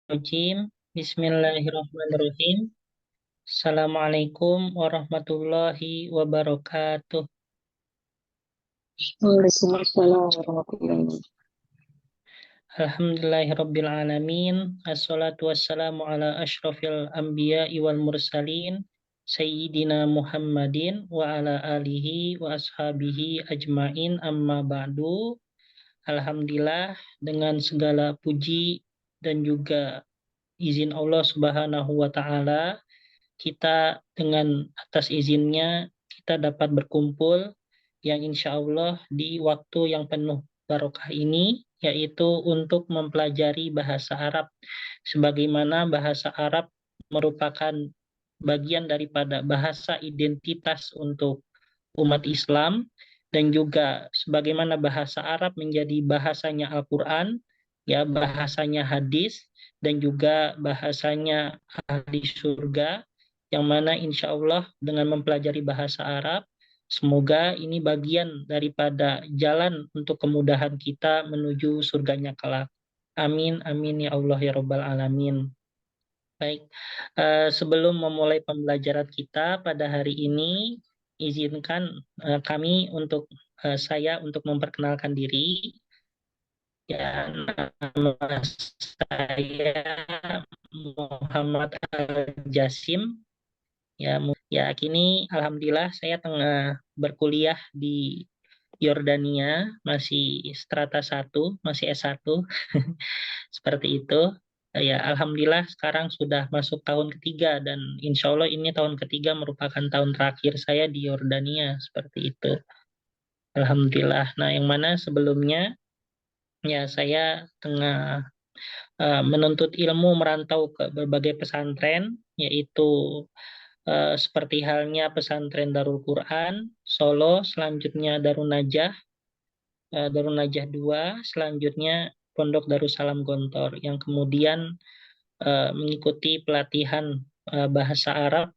Bismillahirrahmanirrahim. Assalamualaikum warahmatullahi wabarakatuh. Waalaikumsalam warahmatullahi wabarakatuh. Alhamdulillahirabbil alamin. Assalatu wassalamu ala asyrafil anbiya'i wal mursalin sayyidina Muhammadin wa ala alihi wa ashabihi ajmain, amma ba'du. Alhamdulillah, dengan segala puji dan juga izin Allah Subhanahu wa taala, kita dengan atas izinnya kita dapat berkumpul yang insya Allah di waktu yang penuh barokah ini, yaitu untuk mempelajari bahasa Arab, sebagaimana bahasa Arab merupakan bagian daripada bahasa identitas untuk umat Islam, dan juga sebagaimana bahasa Arab menjadi bahasanya Al-Quran, ya, bahasanya hadis, dan juga bahasanya ahli surga, yang mana insya Allah dengan mempelajari bahasa Arab, semoga ini bagian daripada jalan untuk kemudahan kita menuju surganya kelak. Amin, amin ya Allah ya Rabbal Alamin. Baik, sebelum memulai pembelajaran kita pada hari ini, izinkan saya untuk memperkenalkan diri. Ya, nama saya Muhammad Al-Jasim. Ya, kini alhamdulillah saya tengah berkuliah di Yordania, masih strata 1, masih S1. Seperti itu. Ya, alhamdulillah sekarang sudah masuk tahun ketiga, dan insya Allah ini tahun ketiga merupakan tahun terakhir saya di Yordania, seperti itu. Alhamdulillah. Nah, yang mana sebelumnya ya saya tengah menuntut ilmu, merantau ke berbagai pesantren, yaitu seperti halnya pesantren Darul Quran Solo, selanjutnya Darun Najah 2, selanjutnya Pondok Darussalam Gontor, yang kemudian mengikuti pelatihan bahasa Arab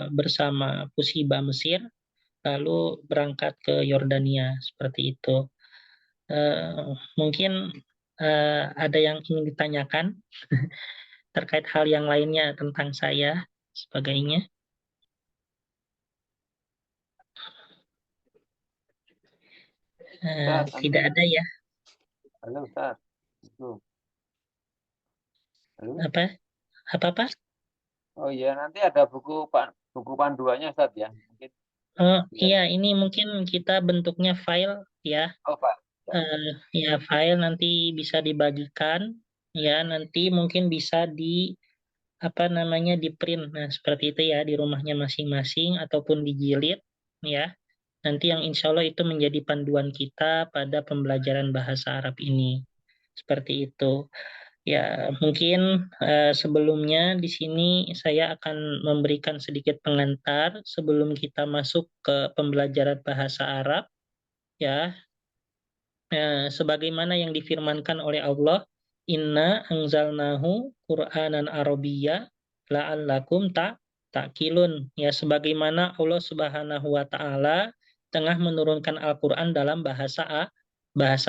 bersama Pusiba Mesir, lalu berangkat ke Yordania, seperti itu. Mungkin ada yang ingin ditanyakan terkait hal yang lainnya tentang saya sebagainya. Tidak ada ya. Halo Ustaz. Halo. Apa? Apa? Oh iya, nanti ada buku panduannya Ustaz ya. Mungkin Oh bisa. iya, ini mungkin kita bentuknya file ya. Oh Pak. Ya, file nanti bisa dibagikan, ya, nanti mungkin bisa di apa namanya di print, nah seperti itu ya, di rumahnya masing-masing ataupun dijilid, ya, nanti yang insya Allah itu menjadi panduan kita pada pembelajaran bahasa Arab ini, seperti itu. Ya, mungkin sebelumnya di sini saya akan memberikan sedikit pengantar sebelum kita masuk ke pembelajaran bahasa Arab, ya. Sebagaimana yang difirmankan oleh Allah, Inna anzalnahu Qur'anan Arabiyya la'allakum ta'qilun. Ya, sebagaimana Allah Subhanahu wa taala tengah menurunkan Al-Qur'an dalam bahasa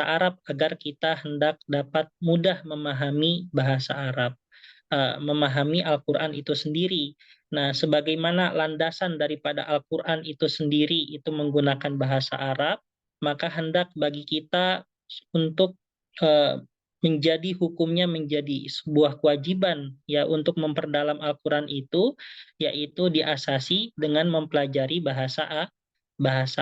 Arab agar kita hendak dapat mudah memahami bahasa Arab, memahami Al-Qur'an itu sendiri. Nah, sebagaimana landasan daripada Al-Qur'an itu sendiri itu menggunakan bahasa Arab, maka hendak bagi kita untuk eh, menjadi hukumnya menjadi sebuah kewajiban ya untuk memperdalam Al-Quran itu, yaitu diasasi dengan mempelajari bahasa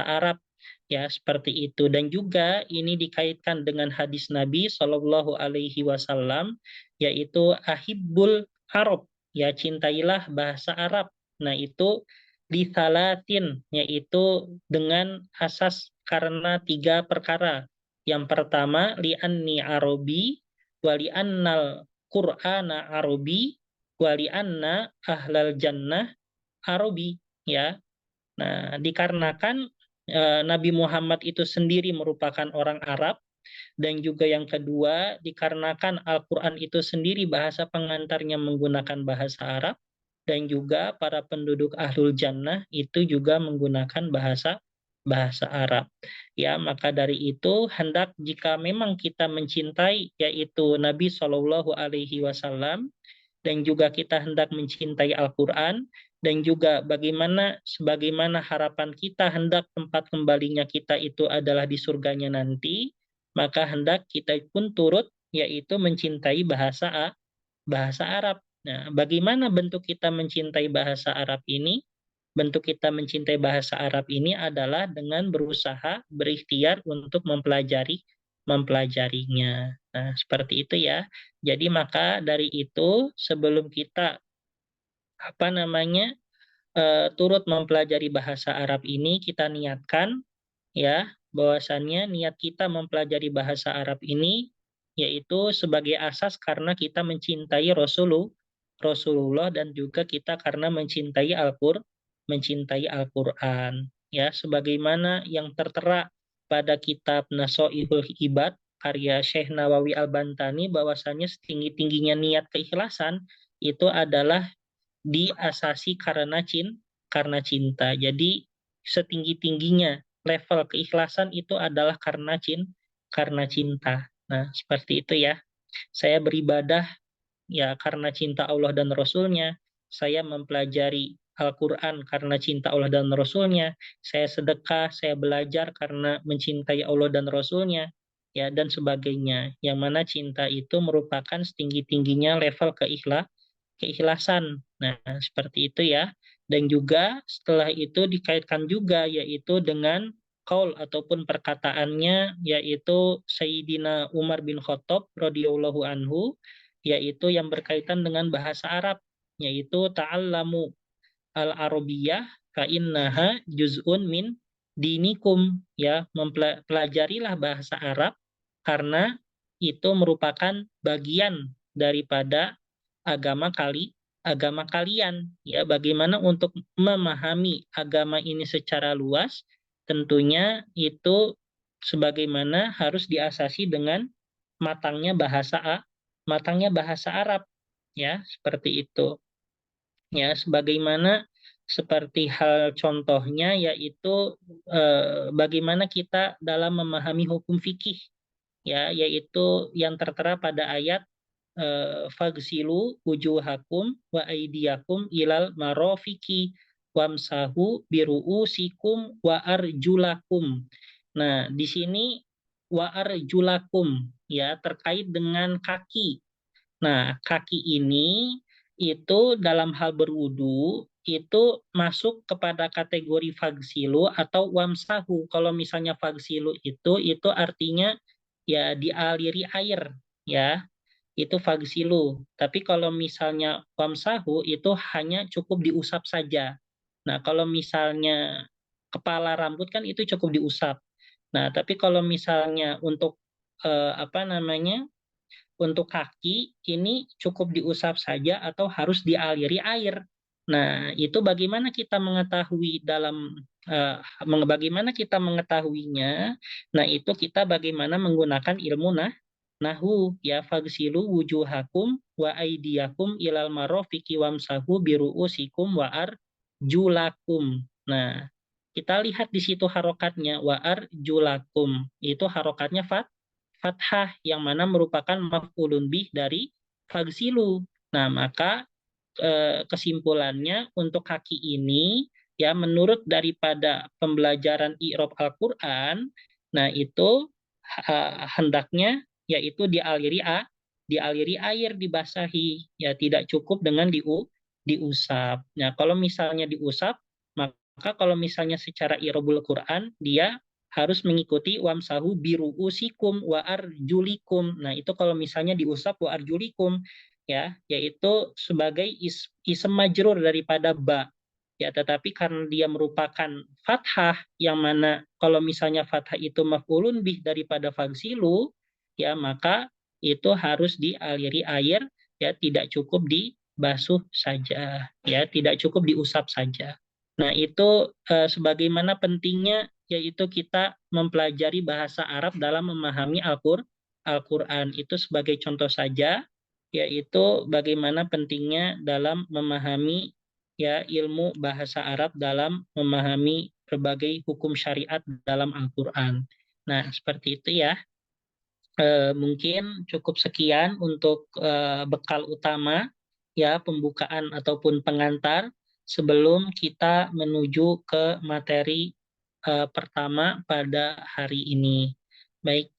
Arab, ya, seperti itu. Dan juga ini dikaitkan dengan hadis Nabi Shallallahu Alaihi Wasallam, yaitu ahibbul Arab, ya, cintailah bahasa Arab. Nah, itu di salatin, yaitu dengan asas karena 3 perkara. Yang pertama, li'anni Arabi, wali'annal Qur'ana Arabi, wali'anna ahlal jannah Arabi, ya. Nah, dikarenakan Nabi Muhammad itu sendiri merupakan orang Arab, dan juga yang kedua dikarenakan Al-Quran itu sendiri bahasa pengantarnya menggunakan bahasa Arab, dan juga para penduduk Ahlul Jannah itu juga menggunakan bahasa bahasa Arab. Ya, maka dari itu hendak jika memang kita mencintai yaitu Nabi Shallallahu alaihi wasallam dan juga kita hendak mencintai Al-Qur'an dan juga sebagaimana harapan kita hendak tempat kembalinya kita itu adalah di surganya nanti, maka hendak kita pun turut yaitu mencintai bahasa Arab. Nah, bagaimana bentuk kita mencintai bahasa Arab ini? Bentuk kita mencintai bahasa Arab ini adalah dengan berusaha, berikhtiar untuk mempelajarinya. Nah, seperti itu ya. Jadi maka dari itu sebelum kita apa namanya turut mempelajari bahasa Arab ini kita niatkan ya bahwasannya niat kita mempelajari bahasa Arab ini yaitu sebagai asas karena kita mencintai Rasulullah dan juga kita karena mencintai Al-Qur'an ya sebagaimana yang tertera pada kitab Nasoihul Ibad karya Syekh Nawawi Al-Bantani bahwasanya setinggi-tingginya niat keikhlasan itu adalah diasasi karena cinta. Jadi setinggi-tingginya level keikhlasan itu adalah karena cinta. Nah, seperti itu ya. Saya beribadah ya karena cinta Allah dan Rasul-Nya. Saya mempelajari Al-Quran karena cinta Allah dan Rasul-Nya. Saya sedekah, saya belajar karena mencintai Allah dan Rasul-Nya. Ya, dan sebagainya. Yang mana cinta itu merupakan setinggi-tingginya level keikhlasan. Nah, seperti itu ya. Dan juga setelah itu dikaitkan juga yaitu dengan qaul ataupun perkataannya yaitu Sayyidina Umar bin Khattab radhiyallahu anhu yaitu yang berkaitan dengan bahasa Arab yaitu ta'allamu al-arabiyyah fa innaha juz'un min dinikum ya mempelajarilah bahasa Arab karena itu merupakan bagian daripada agama kalian ya bagaimana untuk memahami agama ini secara luas tentunya itu sebagaimana harus diasasi dengan matangnya matangnya bahasa Arab ya seperti itu ya sebagaimana seperti hal contohnya yaitu bagaimana kita dalam memahami hukum fikih ya yaitu yang tertera pada ayat fagsilu wujuhakum wa aidiyakum ilal marofiki wamsahu biruusikum wa arjulakum. Nah, di sini wa arjulakum ya terkait dengan kaki. Nah, kaki ini itu dalam hal berwudu itu masuk kepada kategori fagsilu atau wamsahu. Kalau misalnya fagsilu itu artinya ya dialiri air ya itu fagsilu. Tapi kalau misalnya wamsahu itu hanya cukup diusap saja. Nah, kalau misalnya kepala rambut kan itu cukup diusap. Nah, tapi kalau misalnya untuk apa namanya? Untuk kaki ini cukup diusap saja atau harus dialiri air. Nah, itu bagaimana kita mengetahui bagaimana kita mengetahuinya? Nah, itu kita bagaimana menggunakan ilmu nahu ya fagsilu wujuhakum wa aidiyakum ilal marafiqi wamsahu biruusikum wa arjulakum. Nah, kita lihat di situ harokatnya wa arjulakum. Itu harokatnya fathah yang mana merupakan maf'ulun bih dari fagsilu. Nah, maka kesimpulannya untuk kaki ini ya menurut daripada pembelajaran i'rab Al-Qur'an, nah itu hendaknya yaitu dialiri air dibasahi ya tidak cukup dengan diusap. Nah, kalau misalnya diusap maka kalau misalnya secara i'rabul Quran dia harus mengikuti wamsahu biruusikum wa arjulikum. Nah, itu kalau misalnya diusap wa arjulikum ya, yaitu sebagai ism majrur daripada ba. Ya, tetapi karena dia merupakan fathah yang mana kalau misalnya fathah itu maf'ulun bih daripada fagsilu, ya maka itu harus dialiri air ya tidak cukup dibasuh saja ya tidak cukup diusap saja. Nah, itu sebagaimana pentingnya yaitu kita mempelajari bahasa Arab dalam memahami Al-Qur'an. Itu sebagai contoh saja yaitu bagaimana pentingnya dalam memahami ya ilmu bahasa Arab dalam memahami berbagai hukum syariat dalam Al-Quran. Nah, seperti itu ya. Mungkin cukup sekian untuk bekal utama ya, pembukaan ataupun pengantar sebelum kita menuju ke materi pertama pada hari ini. Baik,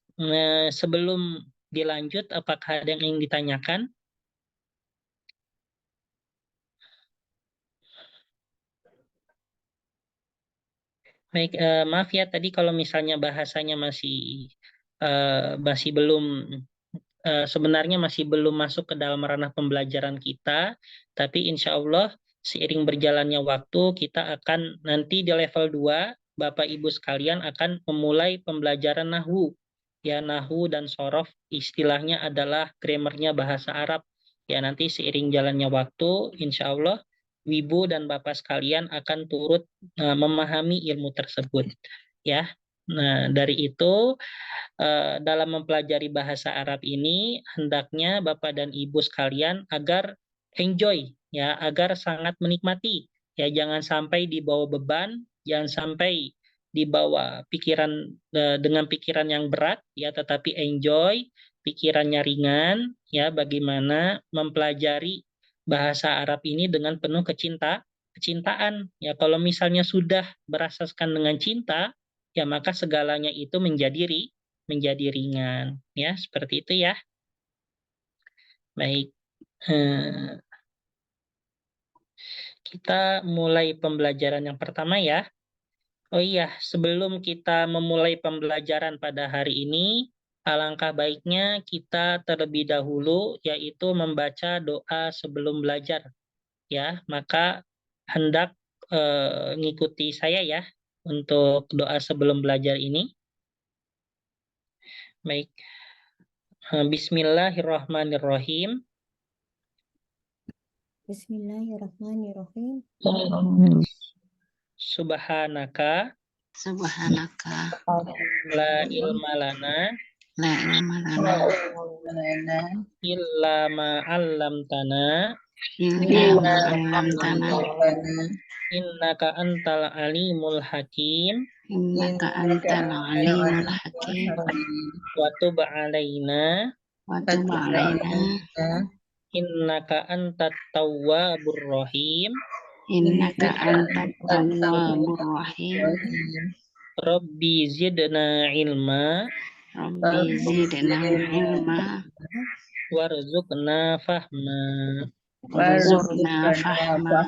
sebelum dilanjut, apakah ada yang ingin ditanyakan? Baik, maaf ya tadi kalau misalnya bahasanya masih belum sebenarnya masih belum masuk ke dalam ranah pembelajaran kita, tapi insya Allah seiring berjalannya waktu kita akan nanti di level 2 Bapak Ibu sekalian akan memulai pembelajaran nahwu. Ya, nahwu dan sorof istilahnya adalah grammarnya bahasa Arab. Ya, nanti seiring jalannya waktu, insya Allah Wibu dan Bapak sekalian akan turut memahami ilmu tersebut. Ya, nah dari itu dalam mempelajari bahasa Arab ini hendaknya Bapak dan Ibu sekalian agar enjoy ya, agar sangat menikmati ya, jangan sampai dibawa beban, jangan sampai dibawa pikiran dengan pikiran yang berat ya, tetapi enjoy, pikirannya ringan ya, bagaimana mempelajari bahasa Arab ini dengan penuh kecintaan ya. Kalau misalnya sudah berasaskan dengan cinta ya, maka segalanya itu menjadi ringan ya, seperti itu ya. Baik, kita mulai pembelajaran yang pertama ya. Oh iya, sebelum kita memulai pembelajaran pada hari ini, alangkah baiknya kita terlebih dahulu yaitu membaca doa sebelum belajar ya. Maka hendak ngikuti saya ya untuk doa sebelum belajar ini. Baik, Bismillahirrahmanirrahim. Bismillahirrahmanirrahim. Subhanaka Subhanaka la ilma lana la ilma lana illa ma 'allamtana illa ma 'allamtana innaka antal alimul hakim innaka antal alimul hakim wa tub 'alaina wa tub 'alaina innaka antat tawwabur rahim innaka antat tawwabur rahim rabbi zidna ilma rabbi zidna ilma warzuqna fahma. warzuqna fahma.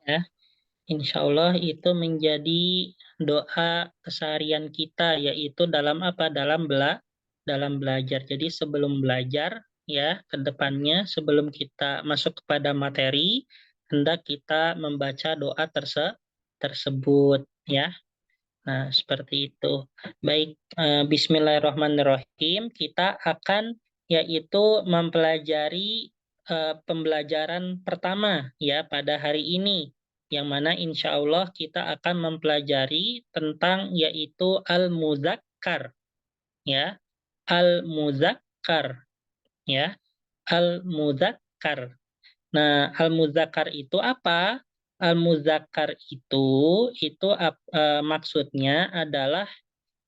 Ya, insya Allah itu menjadi doa keseharian kita, yaitu dalam apa? Dalam belajar. Jadi sebelum belajar ya, ke depannya sebelum kita masuk kepada materi, hendak kita membaca doa tersebut ya. Nah, seperti itu. Baik, Bismillahirrahmanirrahim. Kita akan yaitu mempelajari pembelajaran pertama ya pada hari ini, yang mana insya Allah kita akan mempelajari tentang yaitu al-muzakkar ya, al-muzakkar ya, al-muzakkar. Nah, al-muzakkar itu apa? Al-muzakkar itu maksudnya adalah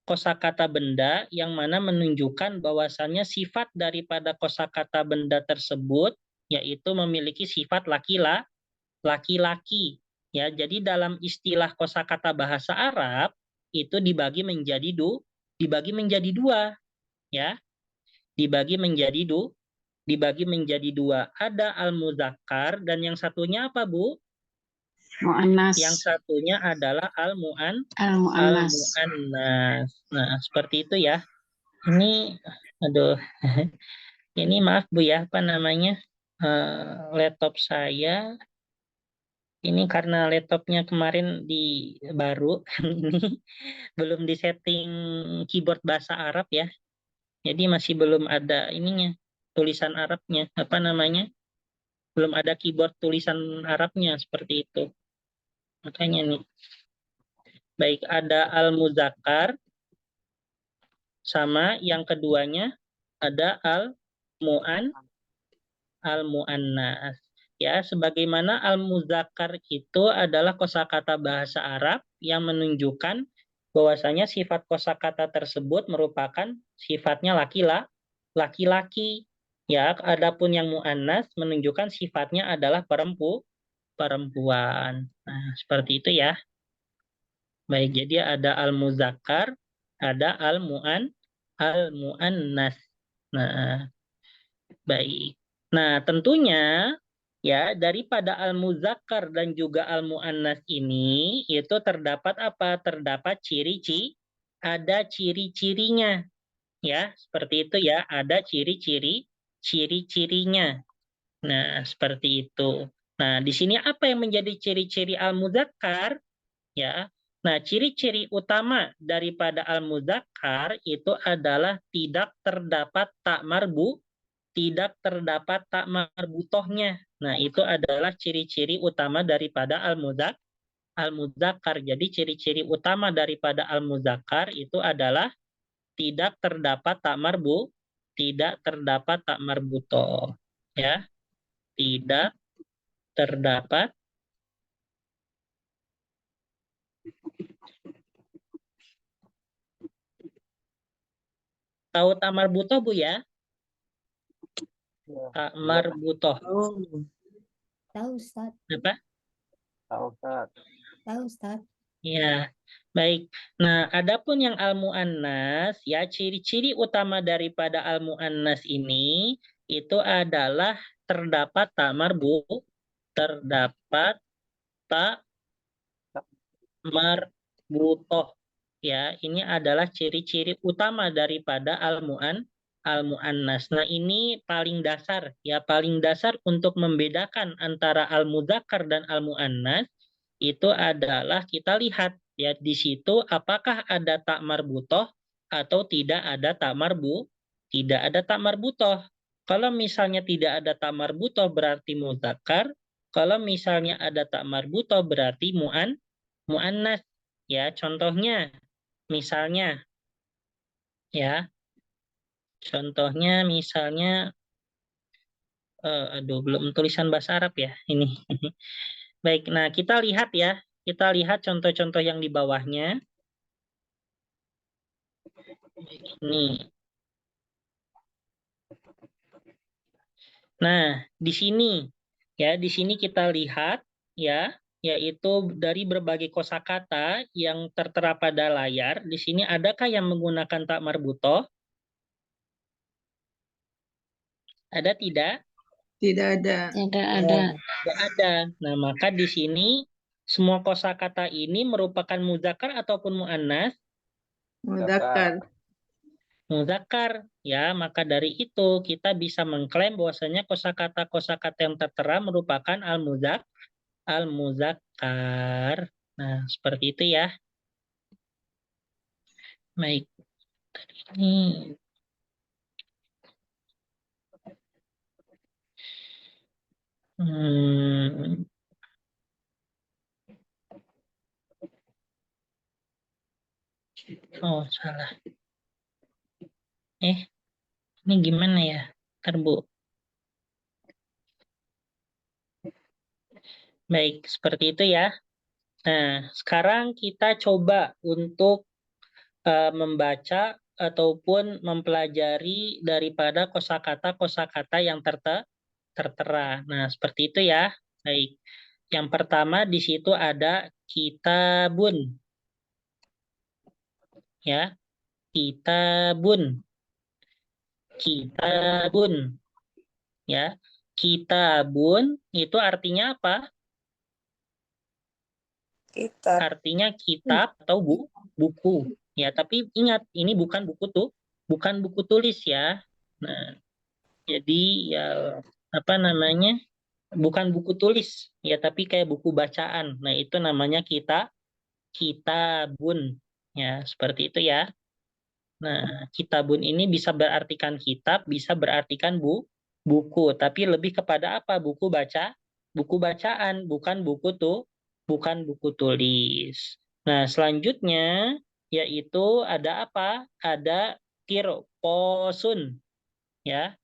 kosakata benda yang mana menunjukkan bahwasannya sifat daripada kosakata benda tersebut yaitu memiliki sifat laki-laki. Ya, jadi dalam istilah kosakata bahasa Arab itu dibagi menjadi dua, ya. Dibagi menjadi dua. Ada al-muzakkar dan yang satunya apa, Bu? Mu'annas. Yang satunya adalah Al-mu'annas. al-mu'annas. Nah, seperti itu ya. Ini, aduh, ini maaf Bu ya, apa namanya? Laptop saya ini karena laptopnya kemarin baru, ini belum disetting keyboard bahasa Arab ya. Jadi masih belum ada ininya, tulisan Arabnya, apa namanya? Belum ada keyboard tulisan Arabnya seperti itu. Makanya nih. Baik, ada al-muzakkar sama yang keduanya ada al-mu'annas. ya, sebagaimana al-muzakkar itu adalah kosakata bahasa Arab yang menunjukkan bahwasanya sifat kosakata tersebut merupakan sifatnya laki-laki. Ya, adapun yang muannas menunjukkan sifatnya adalah perempuan. Nah, seperti itu ya. Baik, jadi ada al-muzakkar, ada al-muannas. Nah, baik. Nah, tentunya ya daripada al-muzakkar dan juga al-muannas ini itu terdapat apa? Terdapat ada ciri-cirinya. Ya, seperti itu ya, ada ciri-cirinya. Nah, seperti itu. Nah, di sini apa yang menjadi ciri-ciri al-muzakkar? Ya. Nah, ciri-ciri utama daripada al-muzakkar itu adalah tidak terdapat tak marbutohnya. Nah, itu adalah ciri-ciri utama daripada al-muzakkar. Jadi ciri-ciri utama daripada al-muzakkar itu adalah tidak terdapat tak marbutoh. Ya, tidak terdapat tahu tak marbutoh Bu ya? Ya. Tak marbutoh. Tahu Ustaz. Apa? Tahu, Ustaz. Tahu Ustaz. Ya, baik. Nah, adapun yang al-muannas, ya ciri-ciri utama daripada al-muannas ini itu adalah terdapat terdapat tak marbutoh. Ya, ini adalah ciri-ciri utama daripada al-muannas. Nah, ini paling dasar ya, paling dasar untuk membedakan antara al-mudzakkar dan al-muannas itu adalah kita lihat ya di situ apakah ada tak marbutoh atau tidak ada tak marbutoh. Kalau misalnya tidak ada tak marbutoh berarti mudzakkar, kalau misalnya ada tak marbutoh berarti muannas. Ya, contohnya misalnya ya, contohnya misalnya aduh belum tulisan bahasa Arab ya ini. Baik, nah kita lihat ya. Kita lihat contoh-contoh yang di bawahnya. Nih. Nah, di sini ya, di sini kita lihat ya, yaitu dari berbagai kosakata yang tertera pada layar. Di sini adakah yang menggunakan tak marbutoh? Ada tidak? Tidak ada. Tidak ada. Tidak ada. Nah, maka di sini semua kosakata ini merupakan mudzakkar ataupun muannas? Mudzakkar. Mudzakkar. Ya, maka dari itu kita bisa mengklaim bahwasanya kosakata-kosakata yang tertera merupakan al-muzakkar. Nah, seperti itu ya. Baik. Ini oh, salah. Ini gimana ya? Terbu. Baik, seperti itu ya. Nah, sekarang kita coba untuk membaca ataupun mempelajari daripada kosakata-kosakata yang tertera. Nah, seperti itu ya. Baik. Yang pertama di situ ada kitabun. Ya. Kitabun. Kitabun. Ya. Kitabun itu artinya apa? Kitab. Artinya kitab atau buku. Ya, tapi ingat ini bukan bukan buku tulis ya. Nah, jadi ya apa namanya? Bukan buku tulis ya, tapi kayak buku bacaan. Nah, itu namanya kitabun. Ya, seperti itu ya. Nah, kitabun ini bisa berartikan kitab, bisa berartikan buku, tapi lebih kepada apa? Buku bacaan, bukan buku tulis. Nah, selanjutnya yaitu ada apa? Ada kirposun, ya.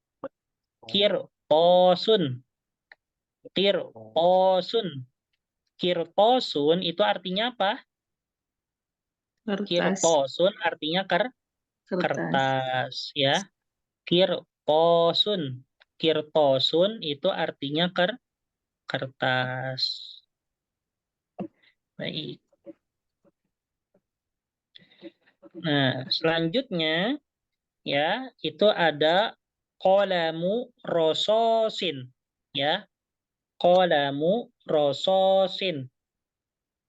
Kirposun. Qirtosun. Qirtosun itu artinya apa? Kertas. Qirtosun artinya Kertas. kertas, ya. Qirtosun. Qirtosun itu artinya kertas. Baik. Nah, selanjutnya ya, itu ada qalamu rososin, ya. Qalamu rososin.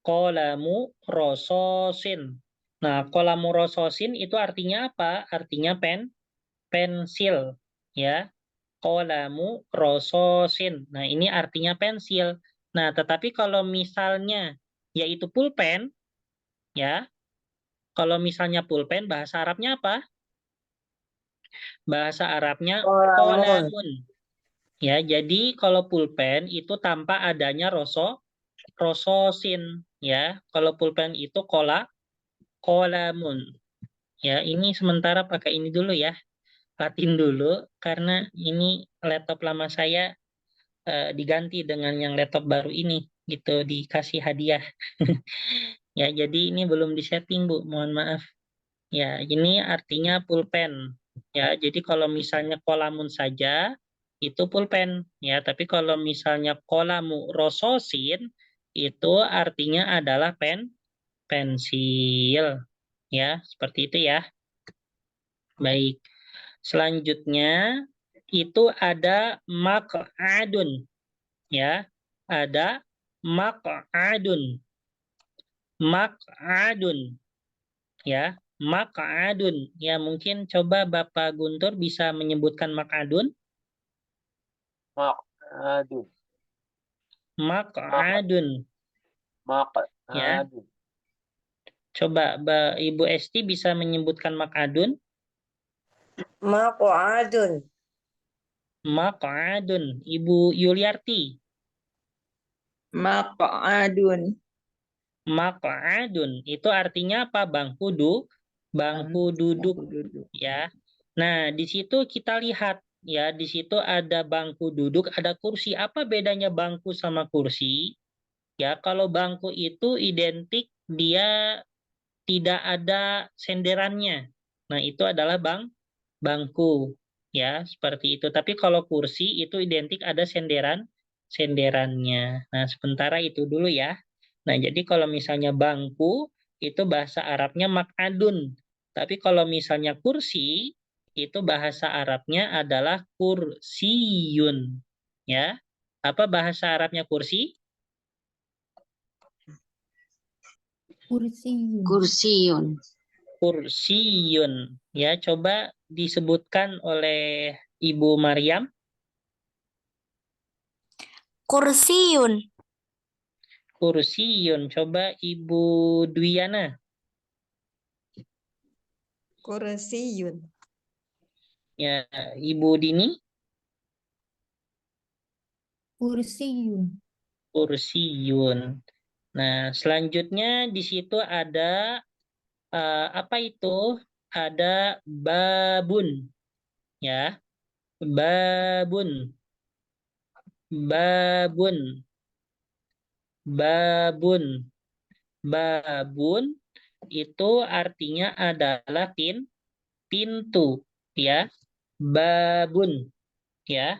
Qalamu rososin. Nah, qalamu rososin itu artinya apa? Artinya pensil, ya. Qalamu rososin. Nah, ini artinya pensil. Nah, tetapi kalau misalnya yaitu pulpen, ya. Kalau misalnya pulpen, bahasa Arabnya apa? Bahasa Arabnya qalamun. Ya, jadi kalau pulpen itu tanpa adanya rososin, ya. Kalau pulpen itu qalamun. Ya, ini sementara pakai ini dulu ya. Latin dulu karena ini laptop lama saya diganti dengan yang laptop baru ini gitu, dikasih hadiah. Ya, jadi ini belum disetting, Bu. Mohon maaf. Ya, ini artinya pulpen. Ya, jadi kalau misalnya kolamun saja itu pulpen, ya. Tapi kalau misalnya kolamu rososin itu artinya adalah pensil. Ya, seperti itu ya. Baik. Selanjutnya itu ada maq'adun, ya. Ada maq'adun. Maq'adun, ya. Maq'adun. Ya, mungkin coba Bapak Guntur bisa menyebutkan maq'adun. Maq'adun. Maq'adun. Ya. Maq'adun. Coba Ibu Esti bisa menyebutkan maq'adun. Maq'adun. Maq'adun. Ibu Yuliarti. Maq'adun. Maq'adun. Itu artinya apa? Bangku duduk. Ya. Nah, di situ kita lihat ya, di situ ada bangku duduk, ada kursi. Apa bedanya bangku sama kursi? Ya, kalau bangku itu identik dia tidak ada senderannya. Nah, itu adalah bangku. Ya, seperti itu. Tapi kalau kursi itu identik ada senderannya. Nah, sementara itu dulu ya. Nah, jadi kalau misalnya bangku itu bahasa Arabnya maq'adun. Tapi kalau misalnya kursi itu bahasa Arabnya adalah kursiyun. Ya. Apa bahasa Arabnya kursi? Kursiun. Kursiun. Kursiyun. Ya, coba disebutkan oleh Ibu Maryam. Kursiyun. Kursiyun. Coba Ibu Dwiana. Kursiyun. Ya, Ibu Dini. Kursiun. Kursiyun. Nah, selanjutnya di situ ada apa itu? Ada babun. Ya, babun. Babun. Babun. Babun itu artinya adalah pintu, ya. Babun, ya.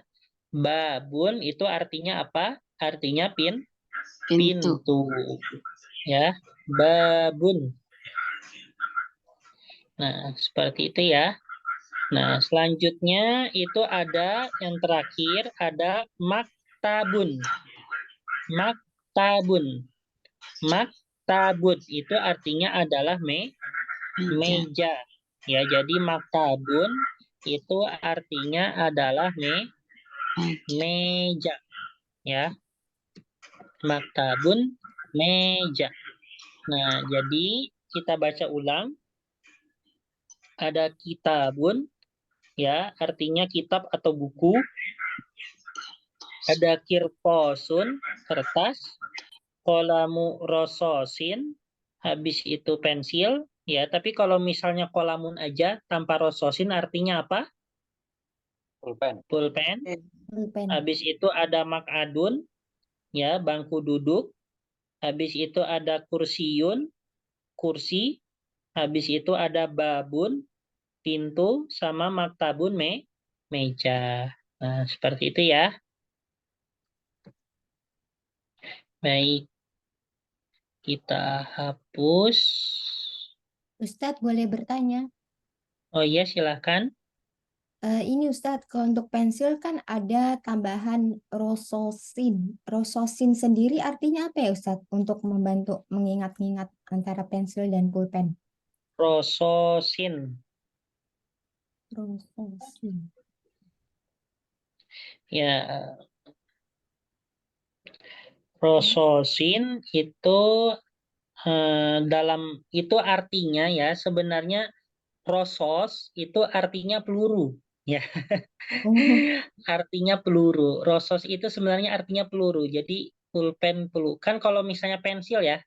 Babun itu artinya apa? Artinya Pintu. pintu, ya. Babun. Nah, seperti itu ya. Nah, selanjutnya itu ada yang terakhir ada maktabun. Maktabun. Maktabun itu artinya adalah Meja. meja. Ya, jadi maktabun itu artinya adalah meja. Ya. Maktabun meja. Nah, jadi kita baca ulang. Ada kitabun, ya, artinya kitab atau buku. Ada kirposun, kertas. Kolamu rososin, habis itu pensil. Ya, tapi kalau misalnya kolamun aja tanpa rososin artinya apa? Pulpen. pulpen. Pulpen. Habis itu ada mak'adun, ya, bangku duduk. Habis itu ada kursiyun, kursi. Habis itu ada babun, pintu, sama maktabun, meja. Nah, seperti itu ya. Baik, kita hapus. Ustadz boleh bertanya? Oh iya, silahkan. Ini Ustadz, kalau untuk pensil kan ada tambahan rososin. Rososin sendiri artinya apa ya Ustadz? Untuk membantu mengingat-ingat antara pensil dan pulpen. Rososin. Rososin. Ya, rososin itu dalam itu artinya ya sebenarnya rosos itu artinya peluru ya. Oh, Artinya peluru. Rosos itu sebenarnya artinya peluru. Jadi pulpen peluru. Kan kalau misalnya pensil ya,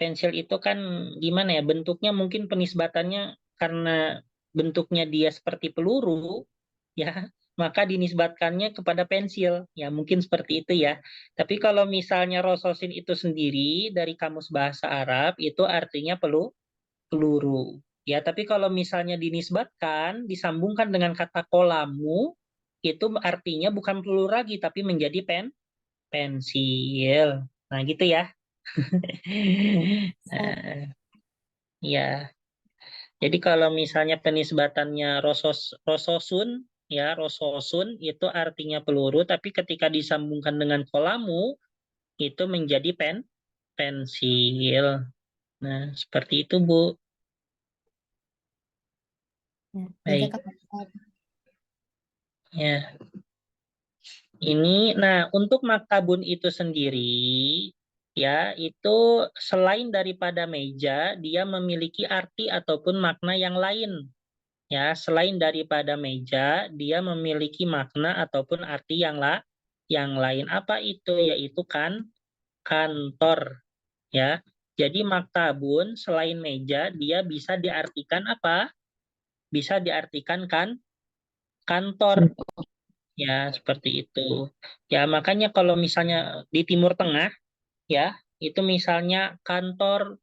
pensil itu kan gimana ya bentuknya mungkin penisbatannya karena bentuknya dia seperti peluru ya, maka dinisbatkannya kepada pensil. Ya, mungkin seperti itu ya. Tapi kalau misalnya rososin itu sendiri dari kamus bahasa Arab itu artinya peluru. Ya, tapi kalau misalnya dinisbatkan, disambungkan dengan kata kolamu, itu artinya bukan peluru lagi, tapi menjadi pensil. Nah, gitu ya. Nah, ya. Jadi kalau misalnya penisbatannya rososun, ya rososun itu artinya peluru, tapi ketika disambungkan dengan kolamu itu menjadi pensil. Nah, seperti itu Bu. ya. Baik, Jazakallah Ustadz. ya. Nah untuk maktabun itu sendiri, ya itu selain daripada meja, dia memiliki arti ataupun makna yang lain. Ya, selain daripada meja, dia memiliki makna ataupun arti yang lain. Apa itu? Yaitu kantor. Ya, jadi maktabun selain meja, dia bisa diartikan apa? Bisa diartikan kantor. Ya, seperti itu. Ya, makanya kalau misalnya di Timur Tengah, ya, itu misalnya kantor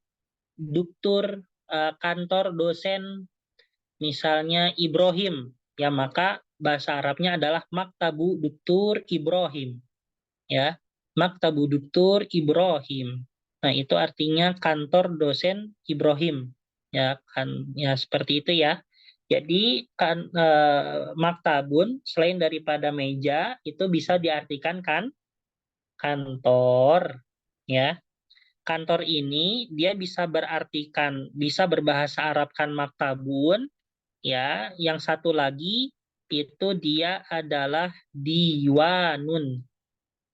duktur, kantor dosen, misalnya Ibrahim, ya maka bahasa Arabnya adalah Maktabu Duktur Ibrahim, ya. Maktabu Duktur Ibrahim. Nah, itu artinya kantor dosen Ibrahim. Ya, kan ya seperti itu ya. Jadi kan maktabun selain daripada meja itu bisa diartikan kantor, ya. Kantor ini dia bisa berbahasa Arab kan maktabun, ya. Yang satu lagi itu dia adalah diwanun,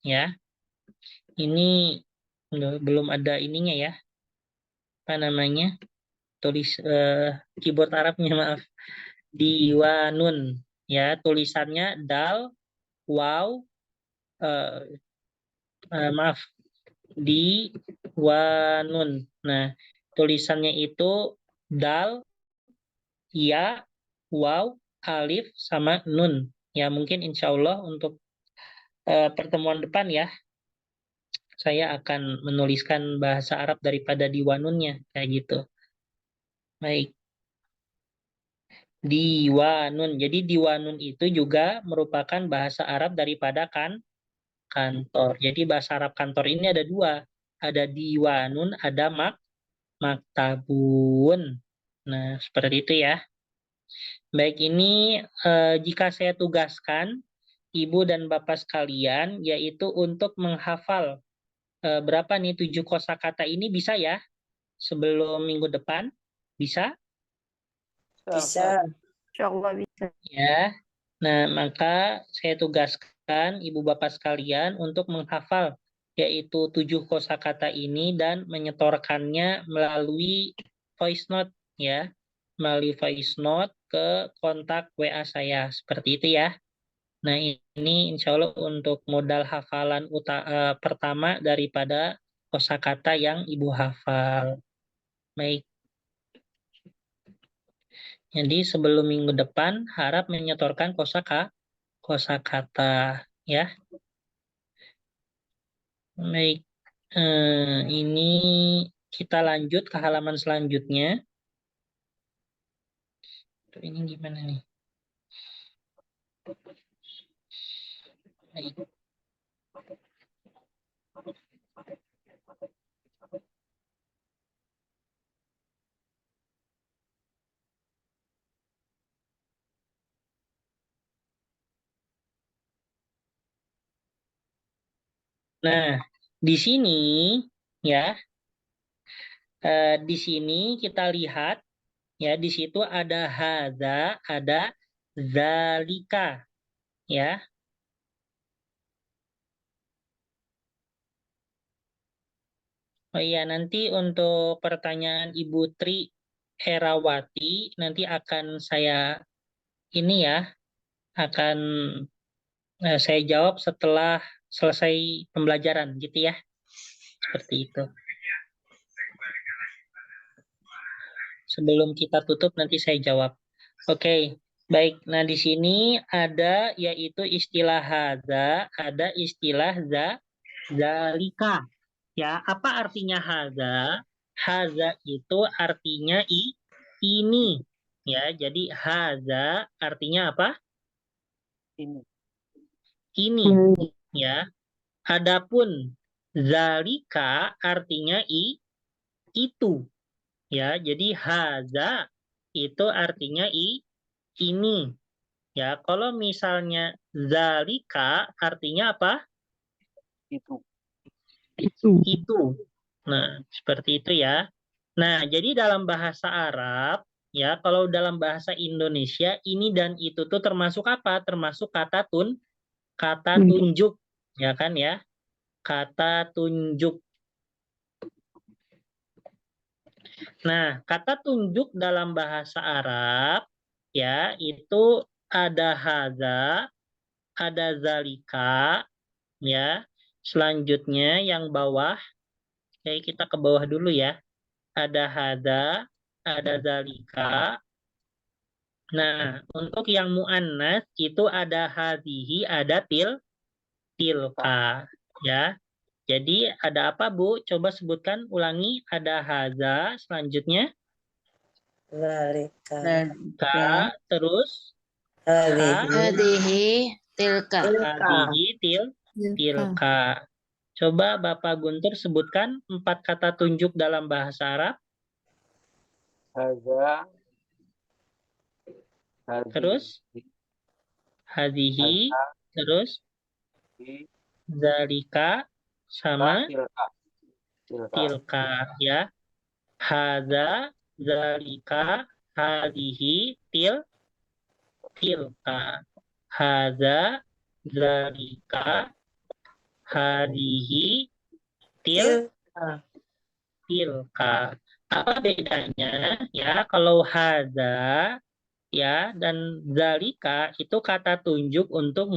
ya. Ini belum ada ininya ya, apa namanya, tulis keyboard Arabnya, maaf. Diwanun, ya, tulisannya dal, waw, eh, maaf, diwanun. Nah, tulisannya itu dal, ya, waw, alif, sama nun. Ya, mungkin insya Allah untuk pertemuan depan ya, saya akan menuliskan bahasa Arab daripada diwanunnya, kayak gitu. Baik, diwanun. Jadi diwanun itu juga merupakan bahasa Arab daripada kantor. Jadi bahasa Arab kantor ini ada dua. Ada diwanun, ada maktabun. Nah, seperti itu ya. Baik, ini jika saya tugaskan Ibu dan Bapak sekalian, yaitu untuk menghafal berapa nih 7 kosakata ini, bisa ya? Sebelum minggu depan, bisa? Bisa. Insya Allah bisa. Ya. Nah, maka saya tugaskan Ibu Bapak sekalian untuk menghafal yaitu 7 kosakata ini dan menyetorkannya melalui voice note ya. Melalui voice note ke kontak WA saya. Seperti itu ya. Nah, ini insya Allah untuk modal hafalan pertama daripada kosakata yang Ibu hafal. Baik. Jadi sebelum minggu depan harap menyetorkan kosakata ya. Baik, ini kita lanjut ke halaman selanjutnya. Ini gimana nih? Baik. Nah, di sini ya, di sini kita lihat ya, di situ ada hadza, ada zalika ya. Oh iya, nanti untuk pertanyaan Ibu Tri Herawati nanti akan saya ini ya, akan saya jawab setelah selesai pembelajaran gitu ya. Seperti itu. Sebelum kita tutup nanti saya jawab. Oke, baik. Nah, di sini ada yaitu istilah hadza, ada istilah zalika. Ya, apa artinya hadza? Hadza itu artinya ini. Ya, jadi hadza artinya apa? Ini. Ya. Adapun zalika artinya itu. Ya, jadi hadza itu artinya ini. Ya, kalau misalnya zalika artinya apa? Itu. Itu. Nah, seperti itu ya. Nah, jadi dalam bahasa Arab, ya, kalau dalam bahasa Indonesia, ini dan itu tuh termasuk apa? Termasuk kata tunjuk, ya kan ya? Kata tunjuk. Nah, kata tunjuk dalam bahasa Arab, ya, itu ada hadza, ada zalika, ya. Selanjutnya yang bawah, oke, kita ke bawah dulu ya. Ada hadza, ada zalika. Nah, untuk yang mu'annas itu ada hadhihi, ada tilka. Ya. Jadi ada apa, Bu? Coba sebutkan, ulangi. Ada hadza, selanjutnya ka, terus Hadihi tilka. hadhihi, tilka. Coba Bapak Guntur sebutkan 4 kata tunjuk dalam bahasa Arab. Hadza. Terus hadhihi, terus zalika, sama tilka ya. Hadza, zalika, hadhihi, tilka. Hadza, zalika, hadhihi, tilka. Apa bedanya ya? Kalau hadza ya dan zalika itu kata tunjuk untuk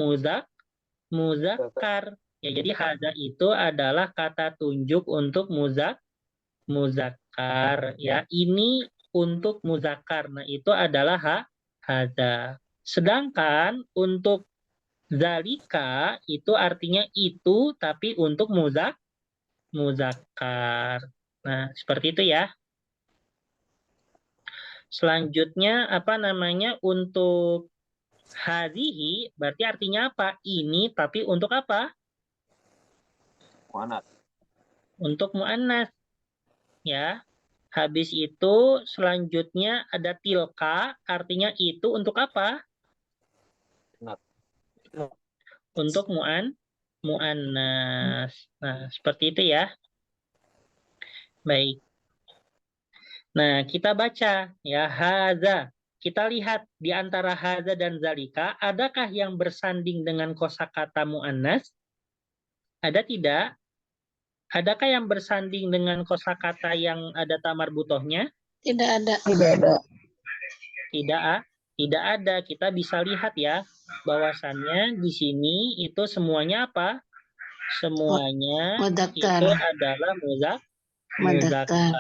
muzakkar. Ya, jadi hadza itu adalah kata tunjuk untuk muzakkar ya. Ini untuk muzakkar. Nah, itu adalah hadza. Sedangkan untuk zalika itu artinya itu tapi untuk muzakkar. Nah, seperti itu ya. Selanjutnya apa namanya untuk hadhihi berarti artinya apa? Ini tapi untuk apa? Mu'annas. Untuk mu'annas. Ya. Habis itu selanjutnya ada tilka, artinya itu untuk apa? Untuk mu'annas. Nah, seperti itu ya. Baik. Nah, kita baca ya hadza. Kita lihat di antara hadza dan zalika, adakah yang bersanding dengan kosakata mu'annas? Ada tidak? Adakah yang bersanding dengan kosakata yang ada tamar butohnya? Tidak ada. Tidak ada. Kita bisa lihat ya, bahwasannya di sini itu semuanya apa? Semuanya Mudzakkar. itu adalah muzakkar.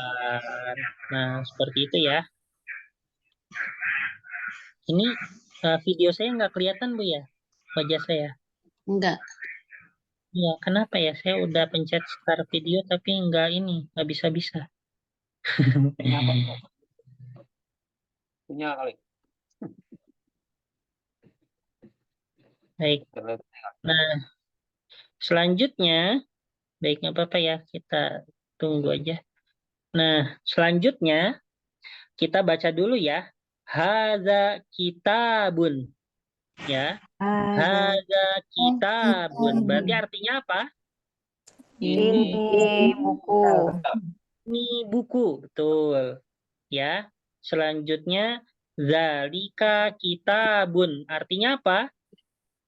Nah, seperti itu ya. Ini video saya nggak kelihatan, Bu ya? wajah saya? Enggak. Ya, kenapa ya? Saya udah pencet start video tapi nggak bisa-bisa. Kenapa? Punya kali. Baik. Internet. Nah, selanjutnya, baik nggak apa-apa ya, kita tunggu aja. Nah, selanjutnya kita baca dulu ya. Hadza kitabun. Ya, hadza kitabun. Berarti artinya apa? Ini buku. Ini buku, betul. Ya. Selanjutnya zalika kitabun. Artinya apa?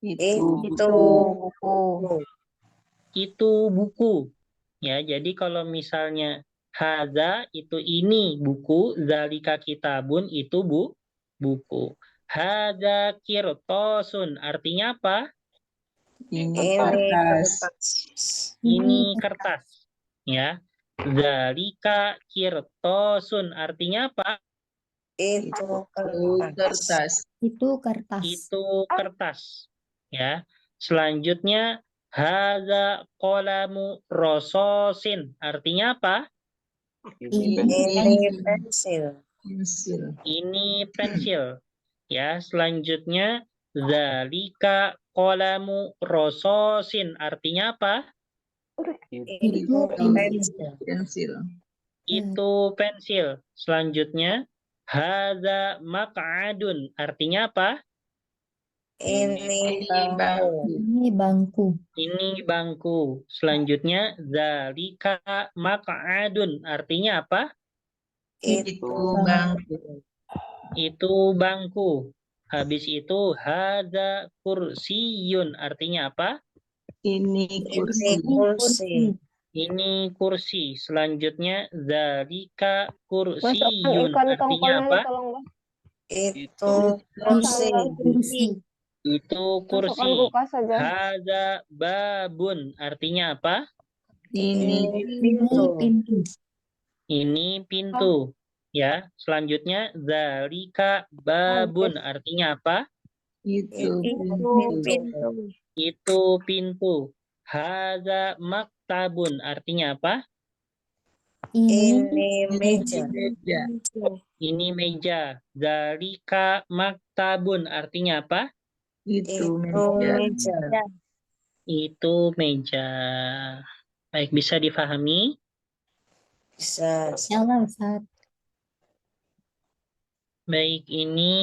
Itu Itu buku. Itu buku. Ya, jadi kalau misalnya hadza itu ini buku, zalika kitabun itu buku. Hadza kirtosun. Artinya apa? ini Ini kertas. Ini kertas. Ya. Zalika kirtosun. Artinya apa? Itu Kertas. Itu kertas. Itu kertas. Ya. Selanjutnya hadza qalamu rososin. Artinya apa? Ini pensil. Pensil. Ini pensil. Ya, selanjutnya zalika qalamu rososin. Artinya apa? Itu pensil. Pensil. Itu pensil. Selanjutnya hadza maq'adun. Artinya apa? Ini bangku. Ini bangku. Ini bangku. Selanjutnya zalika maq'adun. Artinya apa? Itu bangku. Itu bangku. Habis itu hadza kursiyun. Artinya apa? Ini kursi. kursi. Ini kursi. Selanjutnya zalika kursiyun. Artinya apa? Itu kursi. Kursi. Itu kursi. Hadza babun. Artinya apa? Ini Ini pintu. Ini pintu. Ya. Selanjutnya zalika babun. Artinya apa? itu pintu. Itu pintu. Hadza maktabun. Artinya apa? Ini meja. meja. Ini meja. Zalika maktabun. Artinya apa? Itu meja. Itu meja. Baik, bisa difahami? Bisa. Allah Ustaz. Baik, ini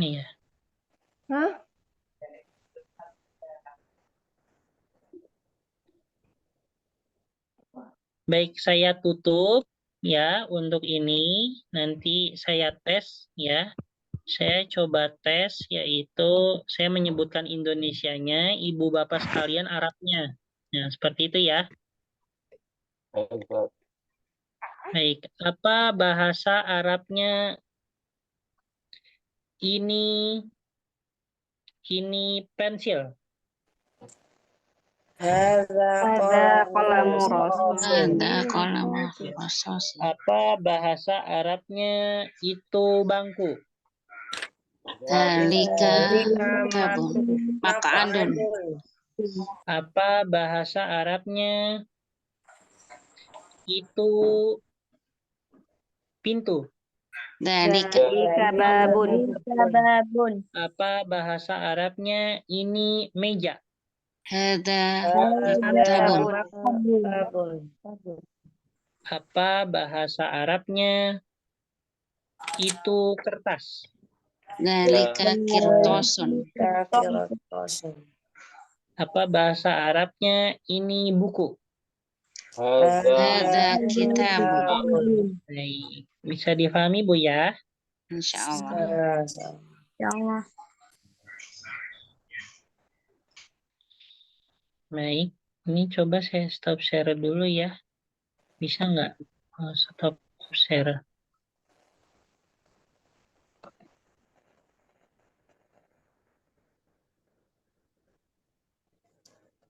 ya. Baik, saya tutup ya untuk ini. Nanti saya tes ya. Saya coba tes yaitu saya menyebutkan Indonesianya, Ibu Bapak sekalian Arabnya. Nah, seperti itu ya. Baik, apa bahasa Arabnya ini pensil? Ada kolam Ada kolam rosos. Apa bahasa Arabnya itu bangku? Dalika tabun. Maq'adun. Apa bahasa Arabnya itu pintu? Dalika babun. Apa bahasa Arabnya ini meja? hada Babun. Apa bahasa Arabnya itu kertas? dalika kirtosun. Apa bahasa Arabnya ini buku? Hada kitabun. Baik, bisa difahami Bu ya? Insyaallah. Baik, ini coba saya stop share dulu ya. Bisa nggak stop share?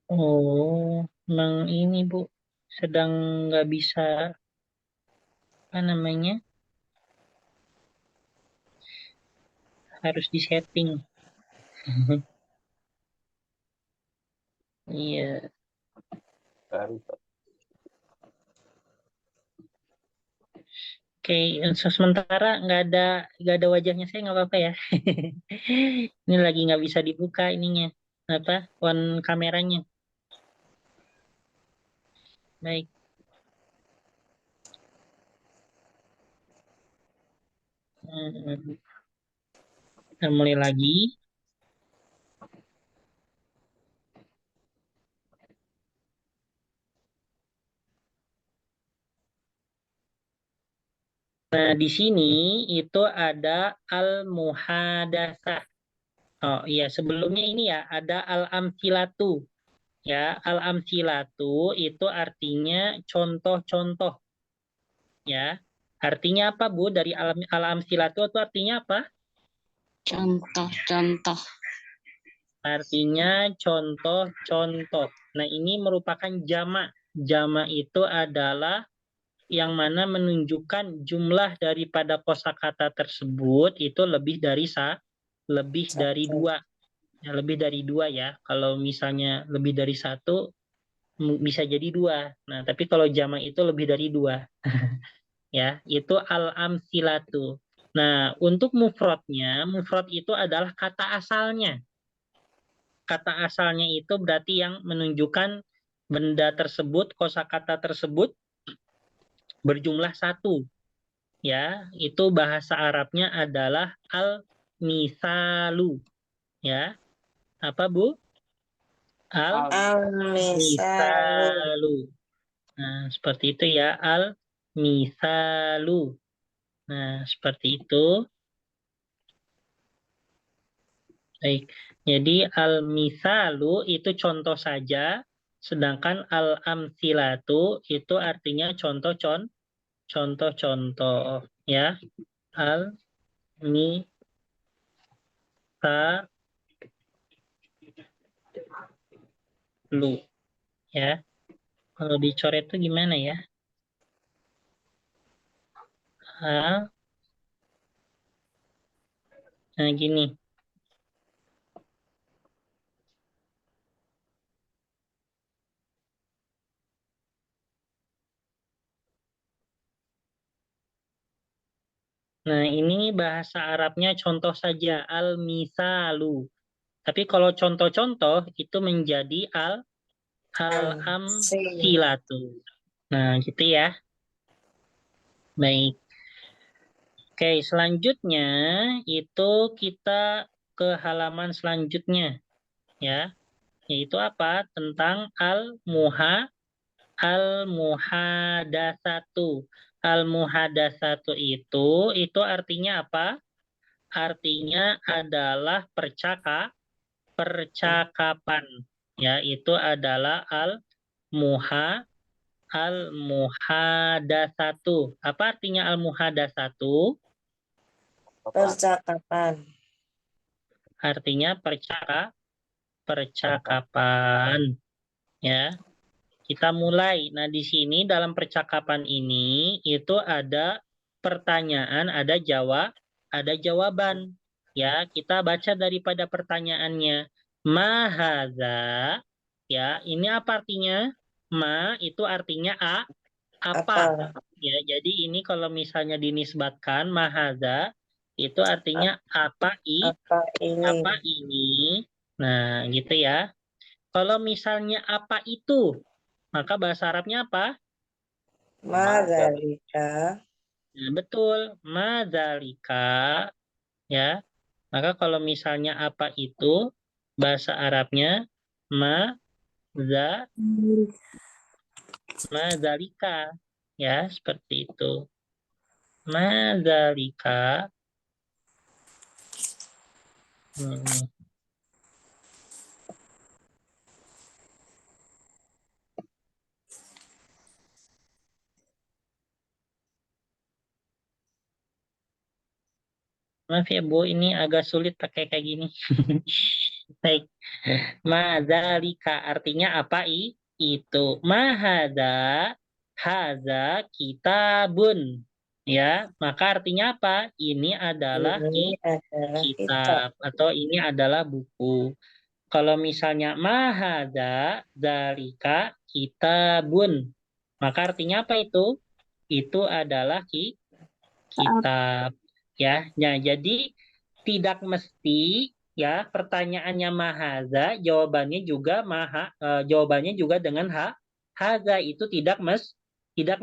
Oh, memang ini Bu, sedang nggak bisa, apa namanya, harus disetting. Iya. Baru. Oke, sementara nggak ada wajahnya saya nggak apa-apa ya. Ini lagi nggak bisa dibuka ininya apa kameranya. Baik. Kita mulai lagi. Nah, di sini itu ada al-muhadatsah. Oh iya, sebelumnya ini ya ada al-amthilatu. Ya, al-amthilatu itu artinya contoh-contoh. Ya, artinya apa Bu? Dari al-amthilatu itu artinya apa? Contoh-contoh. Artinya contoh-contoh. Nah, ini merupakan jamak. Jamak itu adalah yang mana menunjukkan jumlah daripada kosakata tersebut itu lebih dari dua. Ya, lebih dari dua ya. Kalau misalnya lebih dari satu bisa jadi dua. Nah, tapi kalau jamak itu lebih dari dua. Ya, itu al-amsilatu. Nah, untuk mufrad itu adalah kata asalnya. Kata asalnya itu berarti yang menunjukkan benda tersebut, kosakata tersebut berjumlah satu. Ya, itu bahasa Arabnya adalah al-misalu. Ya, apa Bu? Al-misalu. Al-misalu. Nah, seperti itu ya, al-misalu. Nah, seperti itu. Baik. Jadi al-misalu itu contoh saja, sedangkan al-amsilatu itu artinya contoh-contoh ya. Al-misalu ya. Kalau dicoret itu gimana ya? Nah, gini. Nah, ini bahasa Arabnya contoh saja, al-misalu. Tapi kalau contoh-contoh itu menjadi Al-sil. al-amsilatu. Nah, gitu ya. Baik. Oke, selanjutnya itu kita ke halaman selanjutnya ya. Yaitu apa? Tentang al-muhadatsatu. Al-muhadatsatu itu artinya apa? Artinya adalah percakapan. Ya, itu adalah al-muhadatsatu. Apa artinya al-muhadatsatu? Percakapan. Artinya percakapan. Ya, kita mulai. Nah, di sini dalam percakapan ini itu ada pertanyaan, ada jawaban. Ya, kita baca daripada pertanyaannya. Mahadza. Ya, ini apa artinya? Ma itu artinya apa. Apa? Ya, jadi ini kalau misalnya dinisbatkan mahadza itu artinya apa Apa ini? apa ini. Nah, gitu ya. Kalau misalnya apa itu, maka bahasa Arabnya apa? Madzalika. Nah, betul, madzalika ya. Maka kalau misalnya apa itu, bahasa Arabnya madza madzalika ya, seperti itu. Madzalika. Hmm. Maaf ya Bu, ini agak sulit pakai kayak gini. Baik. Madzalika artinya apa itu? Mahada haza kitabun. ya, maka artinya apa? Ini adalah Ini adalah kitab atau ini adalah buku. Kalau misalnya mahadza dzalika kitabun, maka artinya apa itu? Itu adalah kitab, ya. Nah, jadi tidak mesti ya pertanyaannya mahadza jawabannya juga jawabannya juga dengan haza itu tidak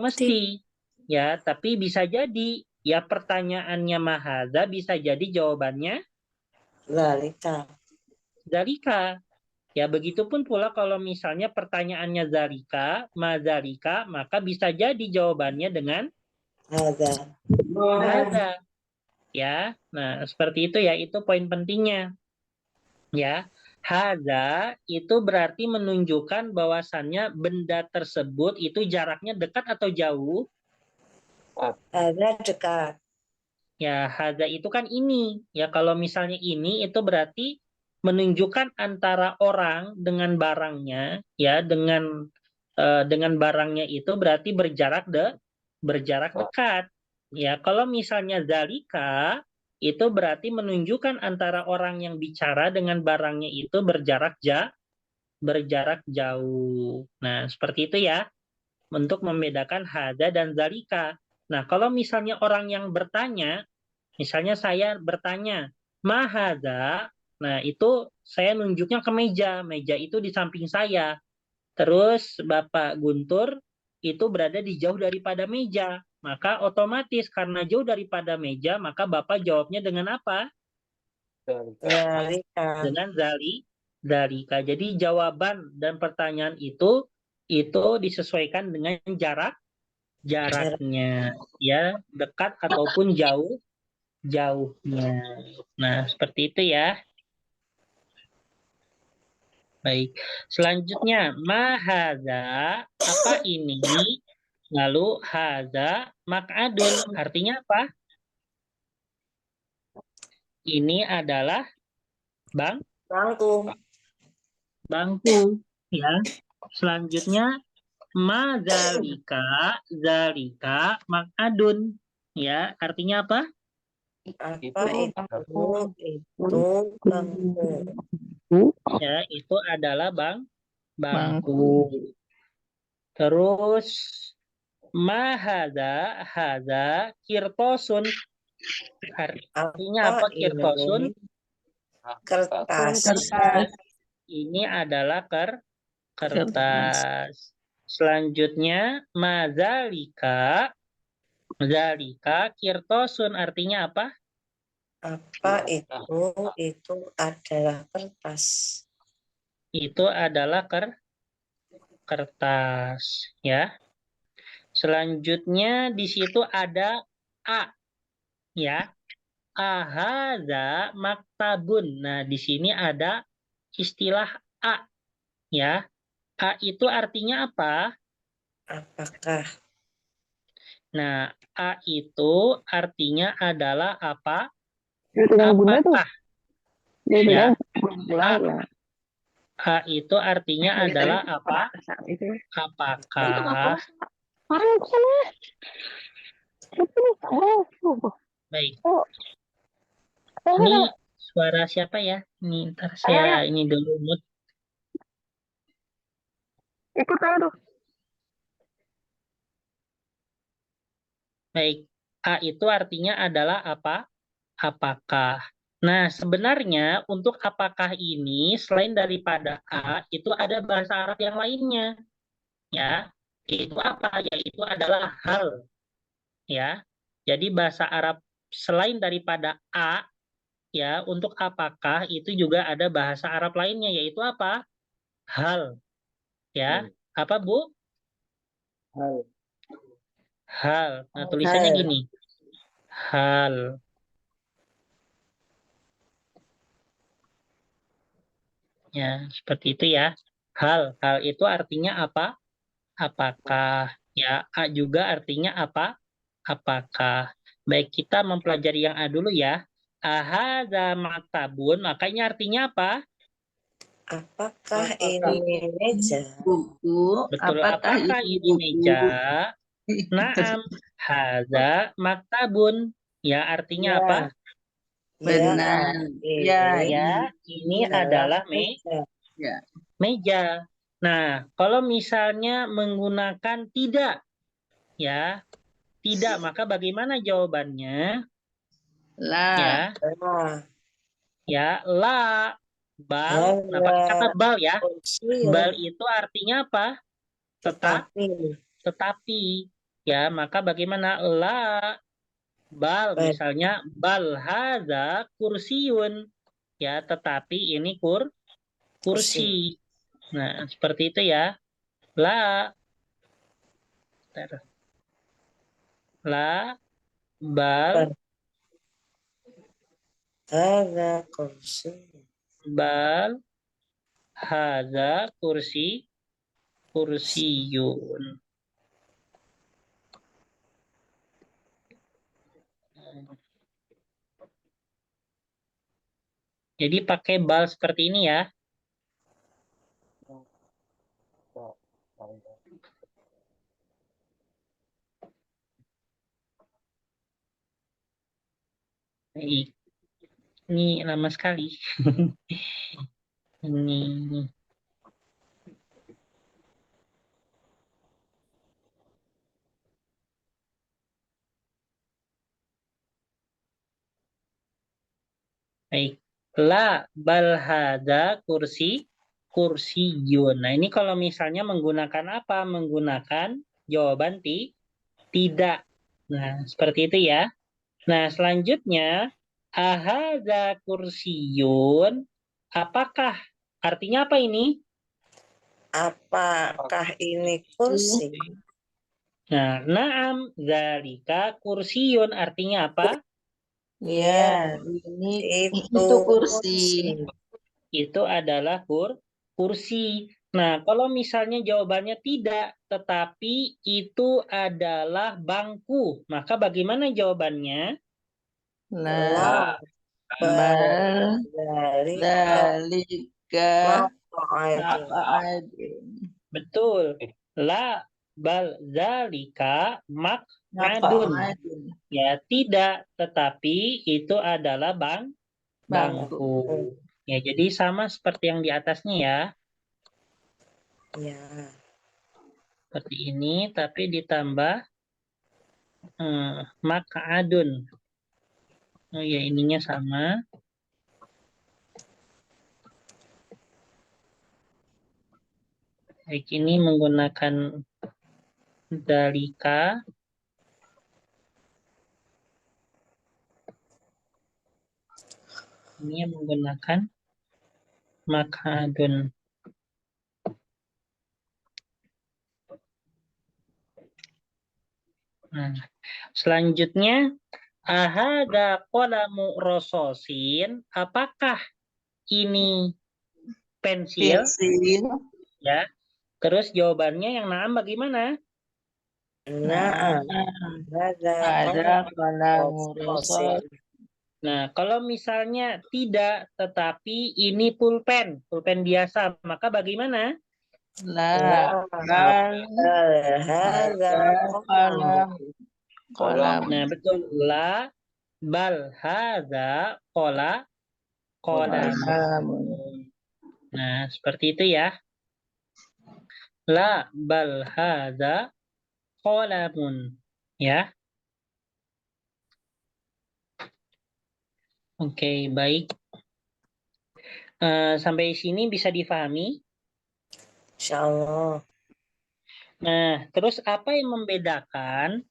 mesti ya, tapi bisa jadi ya pertanyaannya mahadza bisa jadi jawabannya zalika. dzalika. Ya, begitupun pula kalau misalnya pertanyaannya zalika, mazalika, maka bisa jadi jawabannya dengan Hadza. hadza. Ya, nah seperti itu ya, itu poin pentingnya. Ya, hadza itu berarti menunjukkan bahwasannya benda tersebut itu jaraknya dekat atau jauh. Hadza dekat. Ya, hadza itu kan ini. Ya, kalau misalnya ini itu berarti menunjukkan antara orang dengan barangnya, ya, dengan barangnya itu berarti berjarak dekat. Ya, kalau misalnya zalika itu berarti menunjukkan antara orang yang bicara dengan barangnya itu berjarak jauh. Nah, seperti itu ya, untuk membedakan hadza dan zalika. Nah, kalau misalnya orang yang bertanya, misalnya saya bertanya, mahadza, nah itu saya nunjuknya ke meja. Meja itu di samping saya. Terus Bapak Guntur itu berada di jauh daripada meja. Maka otomatis karena jauh daripada meja, maka Bapak jawabnya dengan apa? Zalika. Dengan zalika. Jadi jawaban dan pertanyaan itu disesuaikan dengan jaraknya, ya, dekat ataupun jauhnya. Nah, seperti itu ya. Baik. Selanjutnya, mahadza, apa ini? Lalu hadza mak'adun, artinya apa? Ini adalah Bangku. bangku, ya. Selanjutnya, zalika mak'adun, ya. Artinya apa? Apa Itu itu bangku. Ya, itu adalah bangku. Terus hadza kirtosun. Artinya apa kirtosun? Ini kertas. Ini adalah kertas. Selanjutnya zalika kirtosun, artinya apa? Apa itu adalah kertas. Itu adalah kertas, ya. Selanjutnya di situ ada a, ya. Ahadza maktabun. Nah, di sini ada istilah a, ya. A itu artinya apa? Apakah? Nah, a itu artinya adalah apa? Tinggal bunda tuh. Apakah? Ya. A itu artinya adalah apa? Apakah? Baik. Ini suara siapa ya? Ini ntar saya ini dulu mute. Ikut aja tuh. Baik. A itu artinya adalah apa? Apakah. Nah, sebenarnya untuk apakah ini selain daripada A itu ada bahasa Arab yang lainnya. Ya. Itu apa? Yaitu adalah hal. Ya. Jadi bahasa Arab selain daripada A, ya, untuk apakah itu juga ada bahasa Arab lainnya, yaitu apa? Hal. Ya. Apa, Bu? Hal. Nah, tulisannya gini. Hal. Ya, seperti itu ya. Hal. Hal itu artinya apa? Apakah. Ya, A juga artinya apa? Apakah. Baik, kita mempelajari yang A dulu ya. Ahadza maktabun, makanya artinya apa? Apakah ini meja? Buku. Betul, apakah ini meja? Naam, Hadza maktabun. Ya, artinya apa? Benar. Ya, Ya, ini adalah meja. meja. Nah, kalau misalnya menggunakan tidak, ya, tidak, maka bagaimana jawabannya? la. Ya, Nah, ya, la, bal. Nah, pakai kata hadza bal ya. kursiun. Bal itu artinya apa? Tetapi Tetapi. Ya, maka bagaimana? La, bal, bal misalnya, bal hadza kursiun. Ya, tetapi ini kursi. kursi. Nah, seperti itu ya. La, la, bal, Bal hadza kursi. bal, hadza kursiyun. Jadi pakai bal seperti ini ya. Baik. Ini lama sekali. Ini. Baik. La bal hadza kursiyun. Nah, ini kalau misalnya menggunakan apa? Menggunakan jawaban tidak. Nah, seperti itu ya. Nah, selanjutnya ahadza kursiyun. Apakah? Artinya apa ini? Apakah ini kursi? Nah, na'am zalika kursiyun artinya apa? Ya, itu kursi. Itu adalah kursi. Nah, kalau misalnya jawabannya tidak, tetapi itu adalah bangku, maka bagaimana jawabannya? La Bal dalika maq'adun. Betul. La bal zalika maq'adun. Ya, tidak, tetapi itu adalah bangku. Ya, jadi sama seperti yang di atasnya ya. Ya, Seperti ini, tapi ditambah maq'adun. Oh ya, ininya sama. Baik, ini menggunakan dalika. Ini menggunakan maq'adun. Nah, selanjutnya ahada qalamu rososin. Apakah ini pensil? Ya. Terus jawabannya yang naam bagaimana? nah, ada qalamu rosos. Nah, kalau misalnya tidak, tetapi ini pulpen biasa, maka bagaimana? La bal hadza qalam. Nah, betul. La bal hadza qalamun. Nah, seperti itu ya. La bal hadza qalamun. Ya. Oke, baik. Sampai sini bisa difahami? Insyaallah. Nah, terus apa yang membedakan?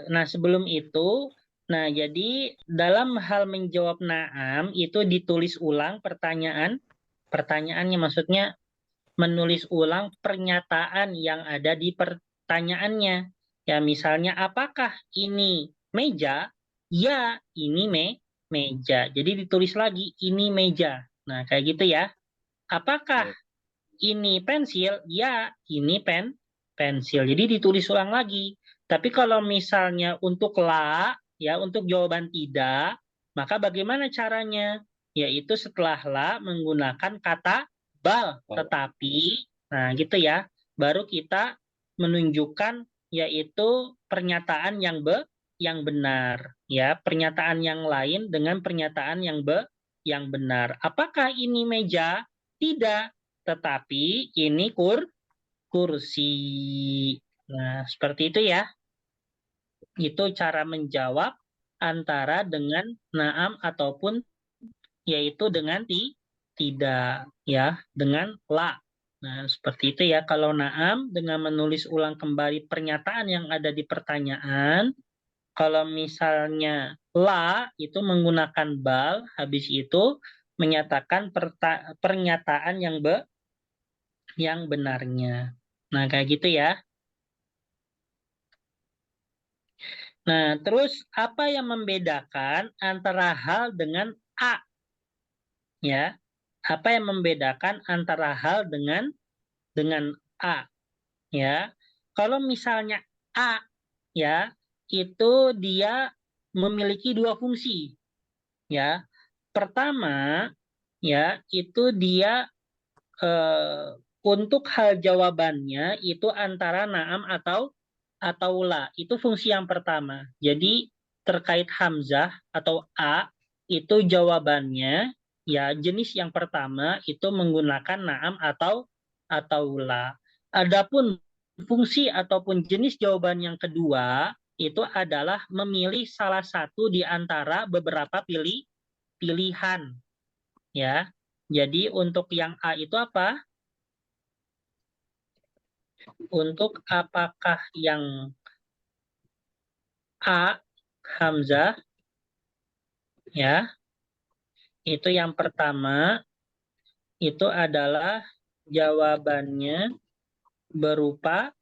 Nah, sebelum itu, nah jadi dalam hal menjawab na'am itu ditulis ulang pertanyaannya maksudnya menulis ulang pernyataan yang ada di pertanyaannya. Ya, misalnya apakah ini meja? Ya, ini meja. Jadi ditulis lagi ini meja. Nah, kayak gitu ya. Apakah ini pensil? Ya, ini pensil. Jadi ditulis ulang lagi. Tapi kalau misalnya untuk la, ya untuk jawaban tidak, maka bagaimana caranya? Yaitu setelah la menggunakan kata bal. Tetapi, nah gitu ya, baru kita menunjukkan yaitu pernyataan yang benar, ya, pernyataan yang lain dengan pernyataan yang benar. Apakah ini meja? Tidak, tetapi ini kursi. Nah, seperti itu ya. Itu cara menjawab antara dengan na'am ataupun yaitu dengan tidak, ya, dengan la. Nah, seperti itu ya. Kalau na'am dengan menulis ulang kembali pernyataan yang ada di pertanyaan. Kalau misalnya la itu menggunakan bal, habis itu menyatakan pernyataan yang benarnya. Nah, kayak gitu ya. Nah, terus apa yang membedakan antara hal dengan a? Ya, apa yang membedakan antara hal dengan a? Ya, kalau misalnya a, ya, itu dia memiliki dua fungsi. Ya, pertama, ya, itu dia untuk hal jawabannya itu antara na'am atau la. Itu fungsi yang pertama. Jadi terkait hamzah atau a itu jawabannya ya jenis yang pertama itu menggunakan na'am atau la. Adapun fungsi ataupun jenis jawaban yang kedua itu adalah memilih salah satu di antara beberapa pilihan, ya. Jadi untuk yang A itu apa? Untuk apakah yang A, hamzah, ya, itu yang pertama, itu adalah jawabannya berupa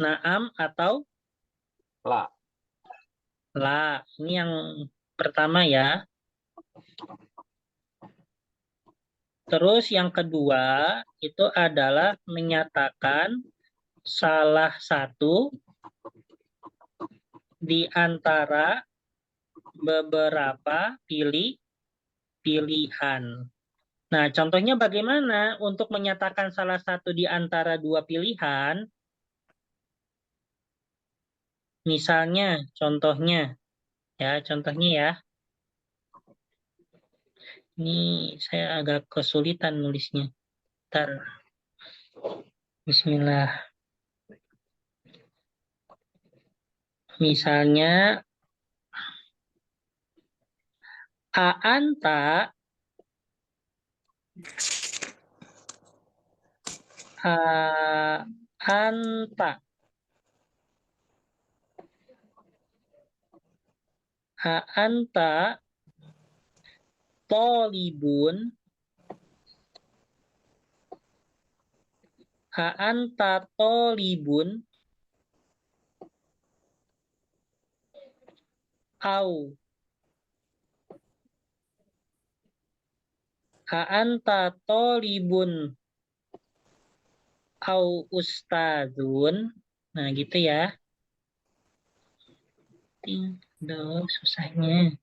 na'am atau La. la. Ini yang pertama ya. Terus yang kedua itu adalah menyatakan salah satu di antara beberapa pilihan. Nah, contohnya bagaimana untuk menyatakan salah satu di antara dua pilihan? Misalnya, contohnya ya. Ini saya agak kesulitan nulisnya. Bentar. Bismillah. Misalnya, a'anta a'anta tolibun a'anta tolibun au a'anta tolibun au ustadzun. Nah, gitu ya. Aduh, susahnya.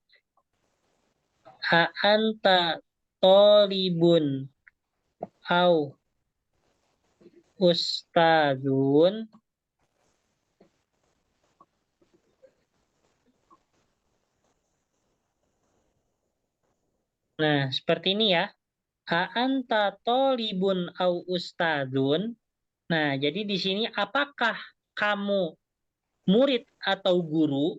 A'anta tolibun au ustadzun. Nah, seperti ini ya. A'anta tolibun au ustadzun. Nah, jadi di sini apakah kamu murid atau guru?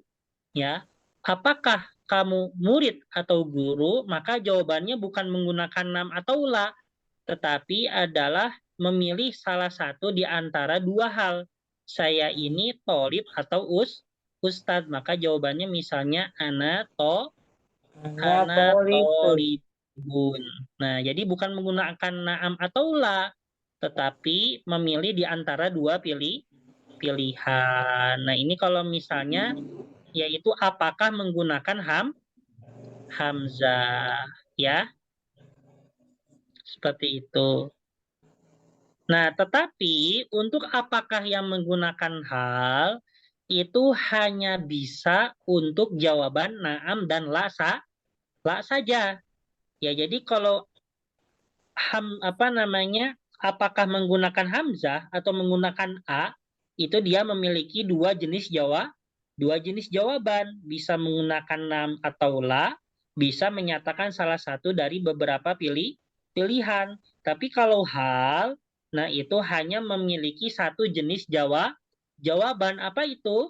Ya, apakah kamu murid atau guru? Maka jawabannya bukan menggunakan nam atau la, tetapi adalah memilih salah satu di antara dua hal. Saya ini tolib atau ustadz. Maka jawabannya misalnya ana tolibun. Nah, jadi bukan menggunakan naam atau la, tetapi memilih di antara dua pilihan. Nah, ini kalau misalnya yaitu apakah menggunakan hamzah, ya. Seperti itu. Nah, tetapi untuk apakah yang menggunakan hal itu hanya bisa untuk jawaban na'am dan la saja. Ya, jadi kalau apakah menggunakan hamzah atau menggunakan a, itu dia memiliki dua jenis jawaban. Bisa menggunakan nam atau la, bisa menyatakan salah satu dari beberapa pilihan. Tapi kalau hal, nah itu hanya memiliki satu jenis jawaban. Apa itu?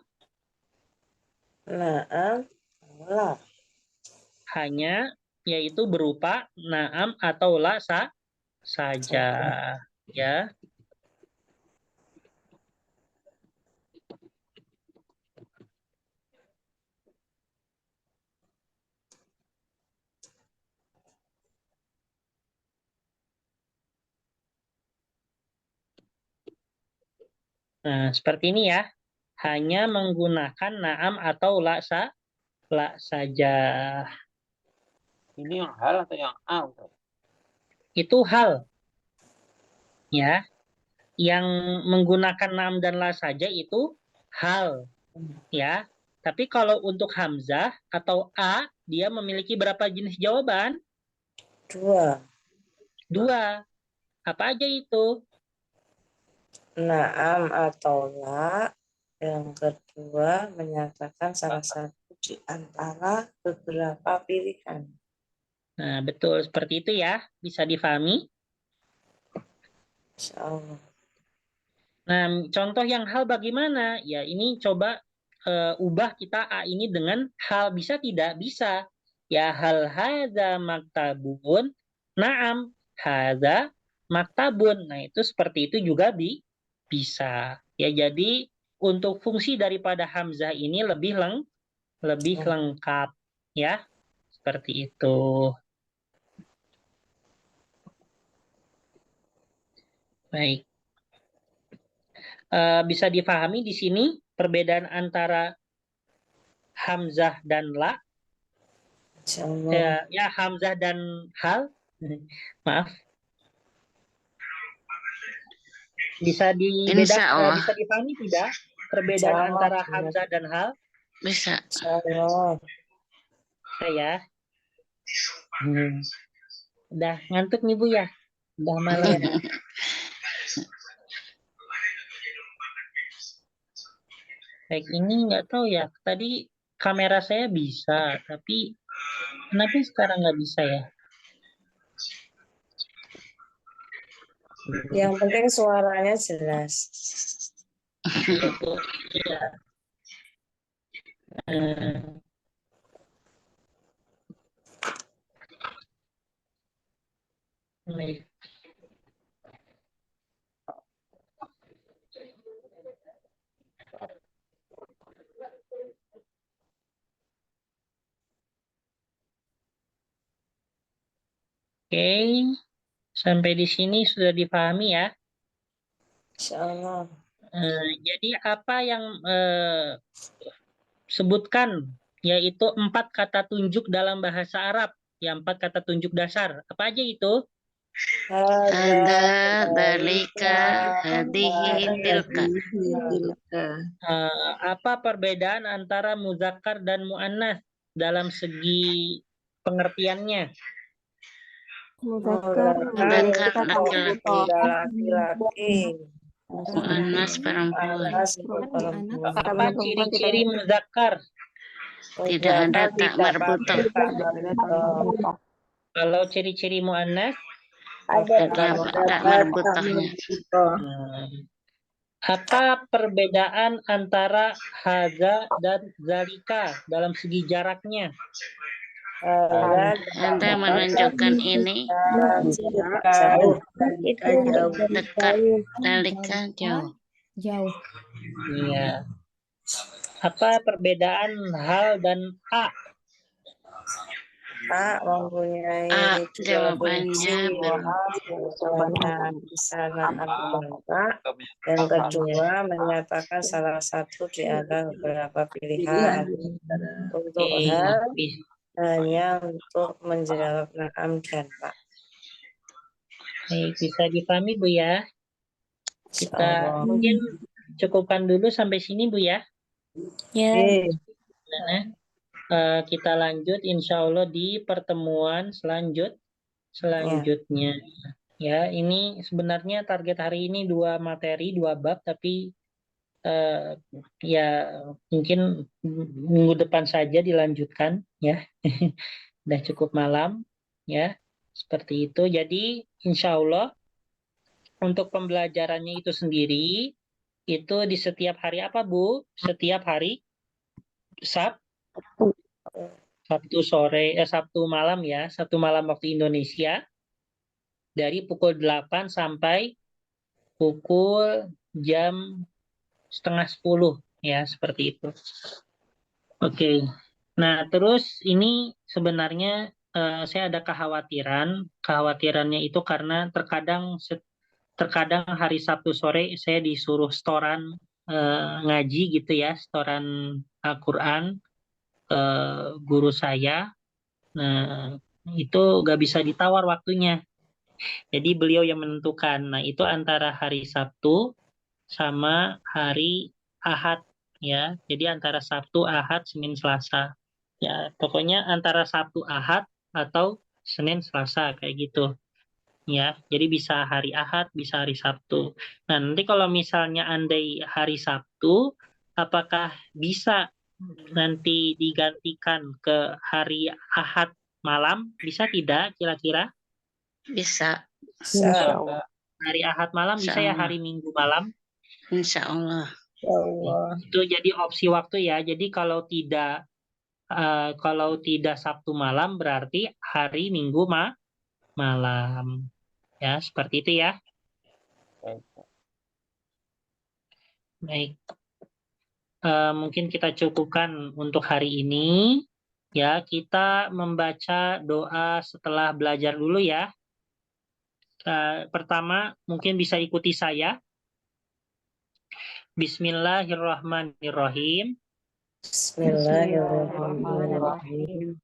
Na'am. La. Hanya yaitu berupa naam atau la saja. Ya. Nah, seperti ini ya. Hanya menggunakan naam atau la saja. Ini yang hal atau yang a, Ustaz? Itu hal. Ya. Yang menggunakan naam dan la saja itu hal. Ya. Tapi kalau untuk hamzah atau a, dia memiliki berapa jenis jawaban? Dua. Apa aja itu? Na'am atau la. Yang kedua menyatakan salah satu di antara beberapa pilihan. Nah, betul seperti itu ya. Bisa difahami? Insyaallah. Nah, contoh yang hal bagaimana? Ya, ini coba ubah kita A ini dengan hal. Bisa tidak? Bisa. Ya, hal hadza maktabun. Naam, hadza maktabun. Nah, itu seperti itu juga bisa. Ya, jadi untuk fungsi daripada hamzah ini lebih lengkap. Ya, seperti itu. Baik. Bisa difahami di sini perbedaan antara hamzah dan la. Insyaallah. Ya, hamzah dan hal. Maaf. Bisa Insyaallah. bisa dipahami tidak perbedaan Insyaallah. antara hamzah dan hal? Bisa. Insyaallah. Saya. Udah ngantuk nih Bu ya. Udah malam. Baik, ini nggak tahu ya. Tadi kamera saya bisa, tapi kenapa sekarang nggak bisa ya? Yang penting suaranya jelas. Iya. Baik. Oke, sampai di sini sudah dipahami ya. Insyaallah. Jadi apa yang sebutkan, yaitu 4 kata tunjuk dalam bahasa Arab. Ya, 4 kata tunjuk dasar. Apa aja itu? Ada, dalika, hadihi, tilka. Apa perbedaan antara muzakkar dan muannas dalam segi pengertiannya? Muzakkar Muzakkar laki-laki. Laki-laki. Muannas perempuan. Apa ciri-ciri muzakkar? Tidak ada tak marbutoh. Kalau ciri-ciri muannas? Ada tak marbutohnya. Apa perbedaan antara haza dan zalika dalam segi jaraknya? Ada menunjukkan ini dekat, dalika jauh. Jauh. Iya. Apa perbedaan hal dan a? A mempunyai A, tiga jawabannya bisa yang kedua menyatakan salah satu di antara beberapa pilihan. Untuk hal hanya untuk menjawab na'am dan la. Baik, bisa dipahami Bu ya. Kita mungkin cukupkan dulu sampai sini Bu ya. Ya. Nah, kita lanjut insya Allah di pertemuan selanjutnya. Ya, ini sebenarnya target hari ini 2 materi, 2 bab, tapi ya mungkin minggu depan saja dilanjutkan ya. Udah cukup malam ya. Seperti itu. Jadi insya Allah untuk pembelajarannya itu sendiri itu di setiap hari apa Bu? Setiap hari Sabtu sore, Sabtu malam ya, Sabtu malam waktu Indonesia dari pukul 8 sampai pukul jam setengah 10 ya, seperti itu. Oke. Nah, terus ini sebenarnya saya ada kekhawatiran. Kekhawatirannya itu karena terkadang hari Sabtu sore saya disuruh setoran ngaji gitu ya, setoran Al-Quran ke guru saya. Nah, itu nggak bisa ditawar waktunya. Jadi beliau yang menentukan. Nah, itu antara hari Sabtu sama hari Ahad ya. Jadi antara Sabtu, Ahad, Senin, Selasa. Ya, pokoknya antara Sabtu, Ahad atau Senin, Selasa kayak gitu. Ya, jadi bisa hari Ahad, bisa hari Sabtu. Nah, nanti kalau misalnya andai hari Sabtu, apakah bisa nanti digantikan ke hari Ahad malam? Bisa tidak kira-kira? Bisa. Insya Hari Ahad malam bisa ya Insya Allah. hari Minggu malam? Insya Allah. Allah. Itu jadi opsi waktu ya. Jadi kalau tidak Sabtu malam berarti hari Minggu malam. Ya, seperti itu ya. Baik. Mungkin kita cukupkan untuk hari ini. Ya, kita membaca doa setelah belajar dulu ya. Pertama, mungkin bisa ikuti saya. Bismillahirrahmanirrahim. Bismillahirrahmanirrahim.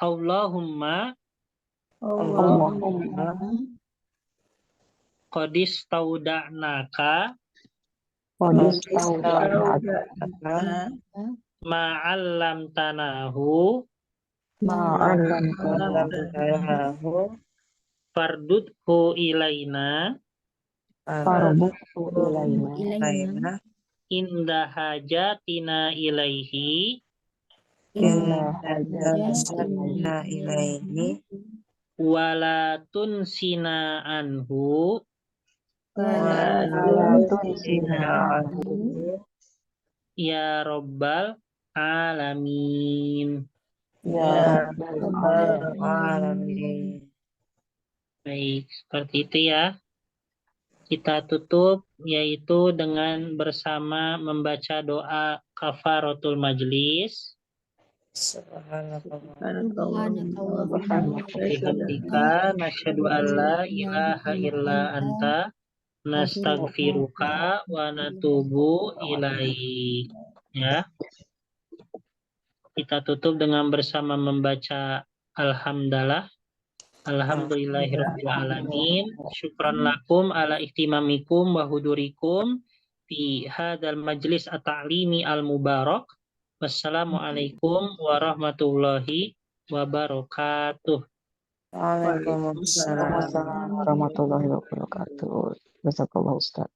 Allahumma Allahumma qadis tauda'naka tauda'naka ma'allamtanahu ma'allamtanahu fardudhu ilaina ilaina inda hajatina ilaihi inna hajatina ilaihi wala tunsina anhu wa tunsina anhu ya rabbal alamin. ya rabbal alamin. Baik, seperti itu ya. Kita tutup yaitu dengan bersama membaca doa kafaratul majlis. Bihamdika nasyhadu alla ilaha illa anta nastaghfiruka wa natubu ilaik. Ya. Kita tutup dengan bersama membaca alhamdulillah. Alhamdulillahirabbil alamin. Syukran lakum ala ihtimamikum wa hudurikum fi hadzal majlis at-ta'limi al-mubarak. Wassalamualaikum warahmatullahi wabarakatuh. Waalaikumsalam warahmatullahi wabarakatuh. Jazakallah Ustaz.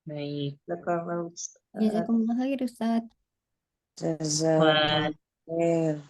Baik. Jazakumullah khair Ustaz. Jazakallah khair.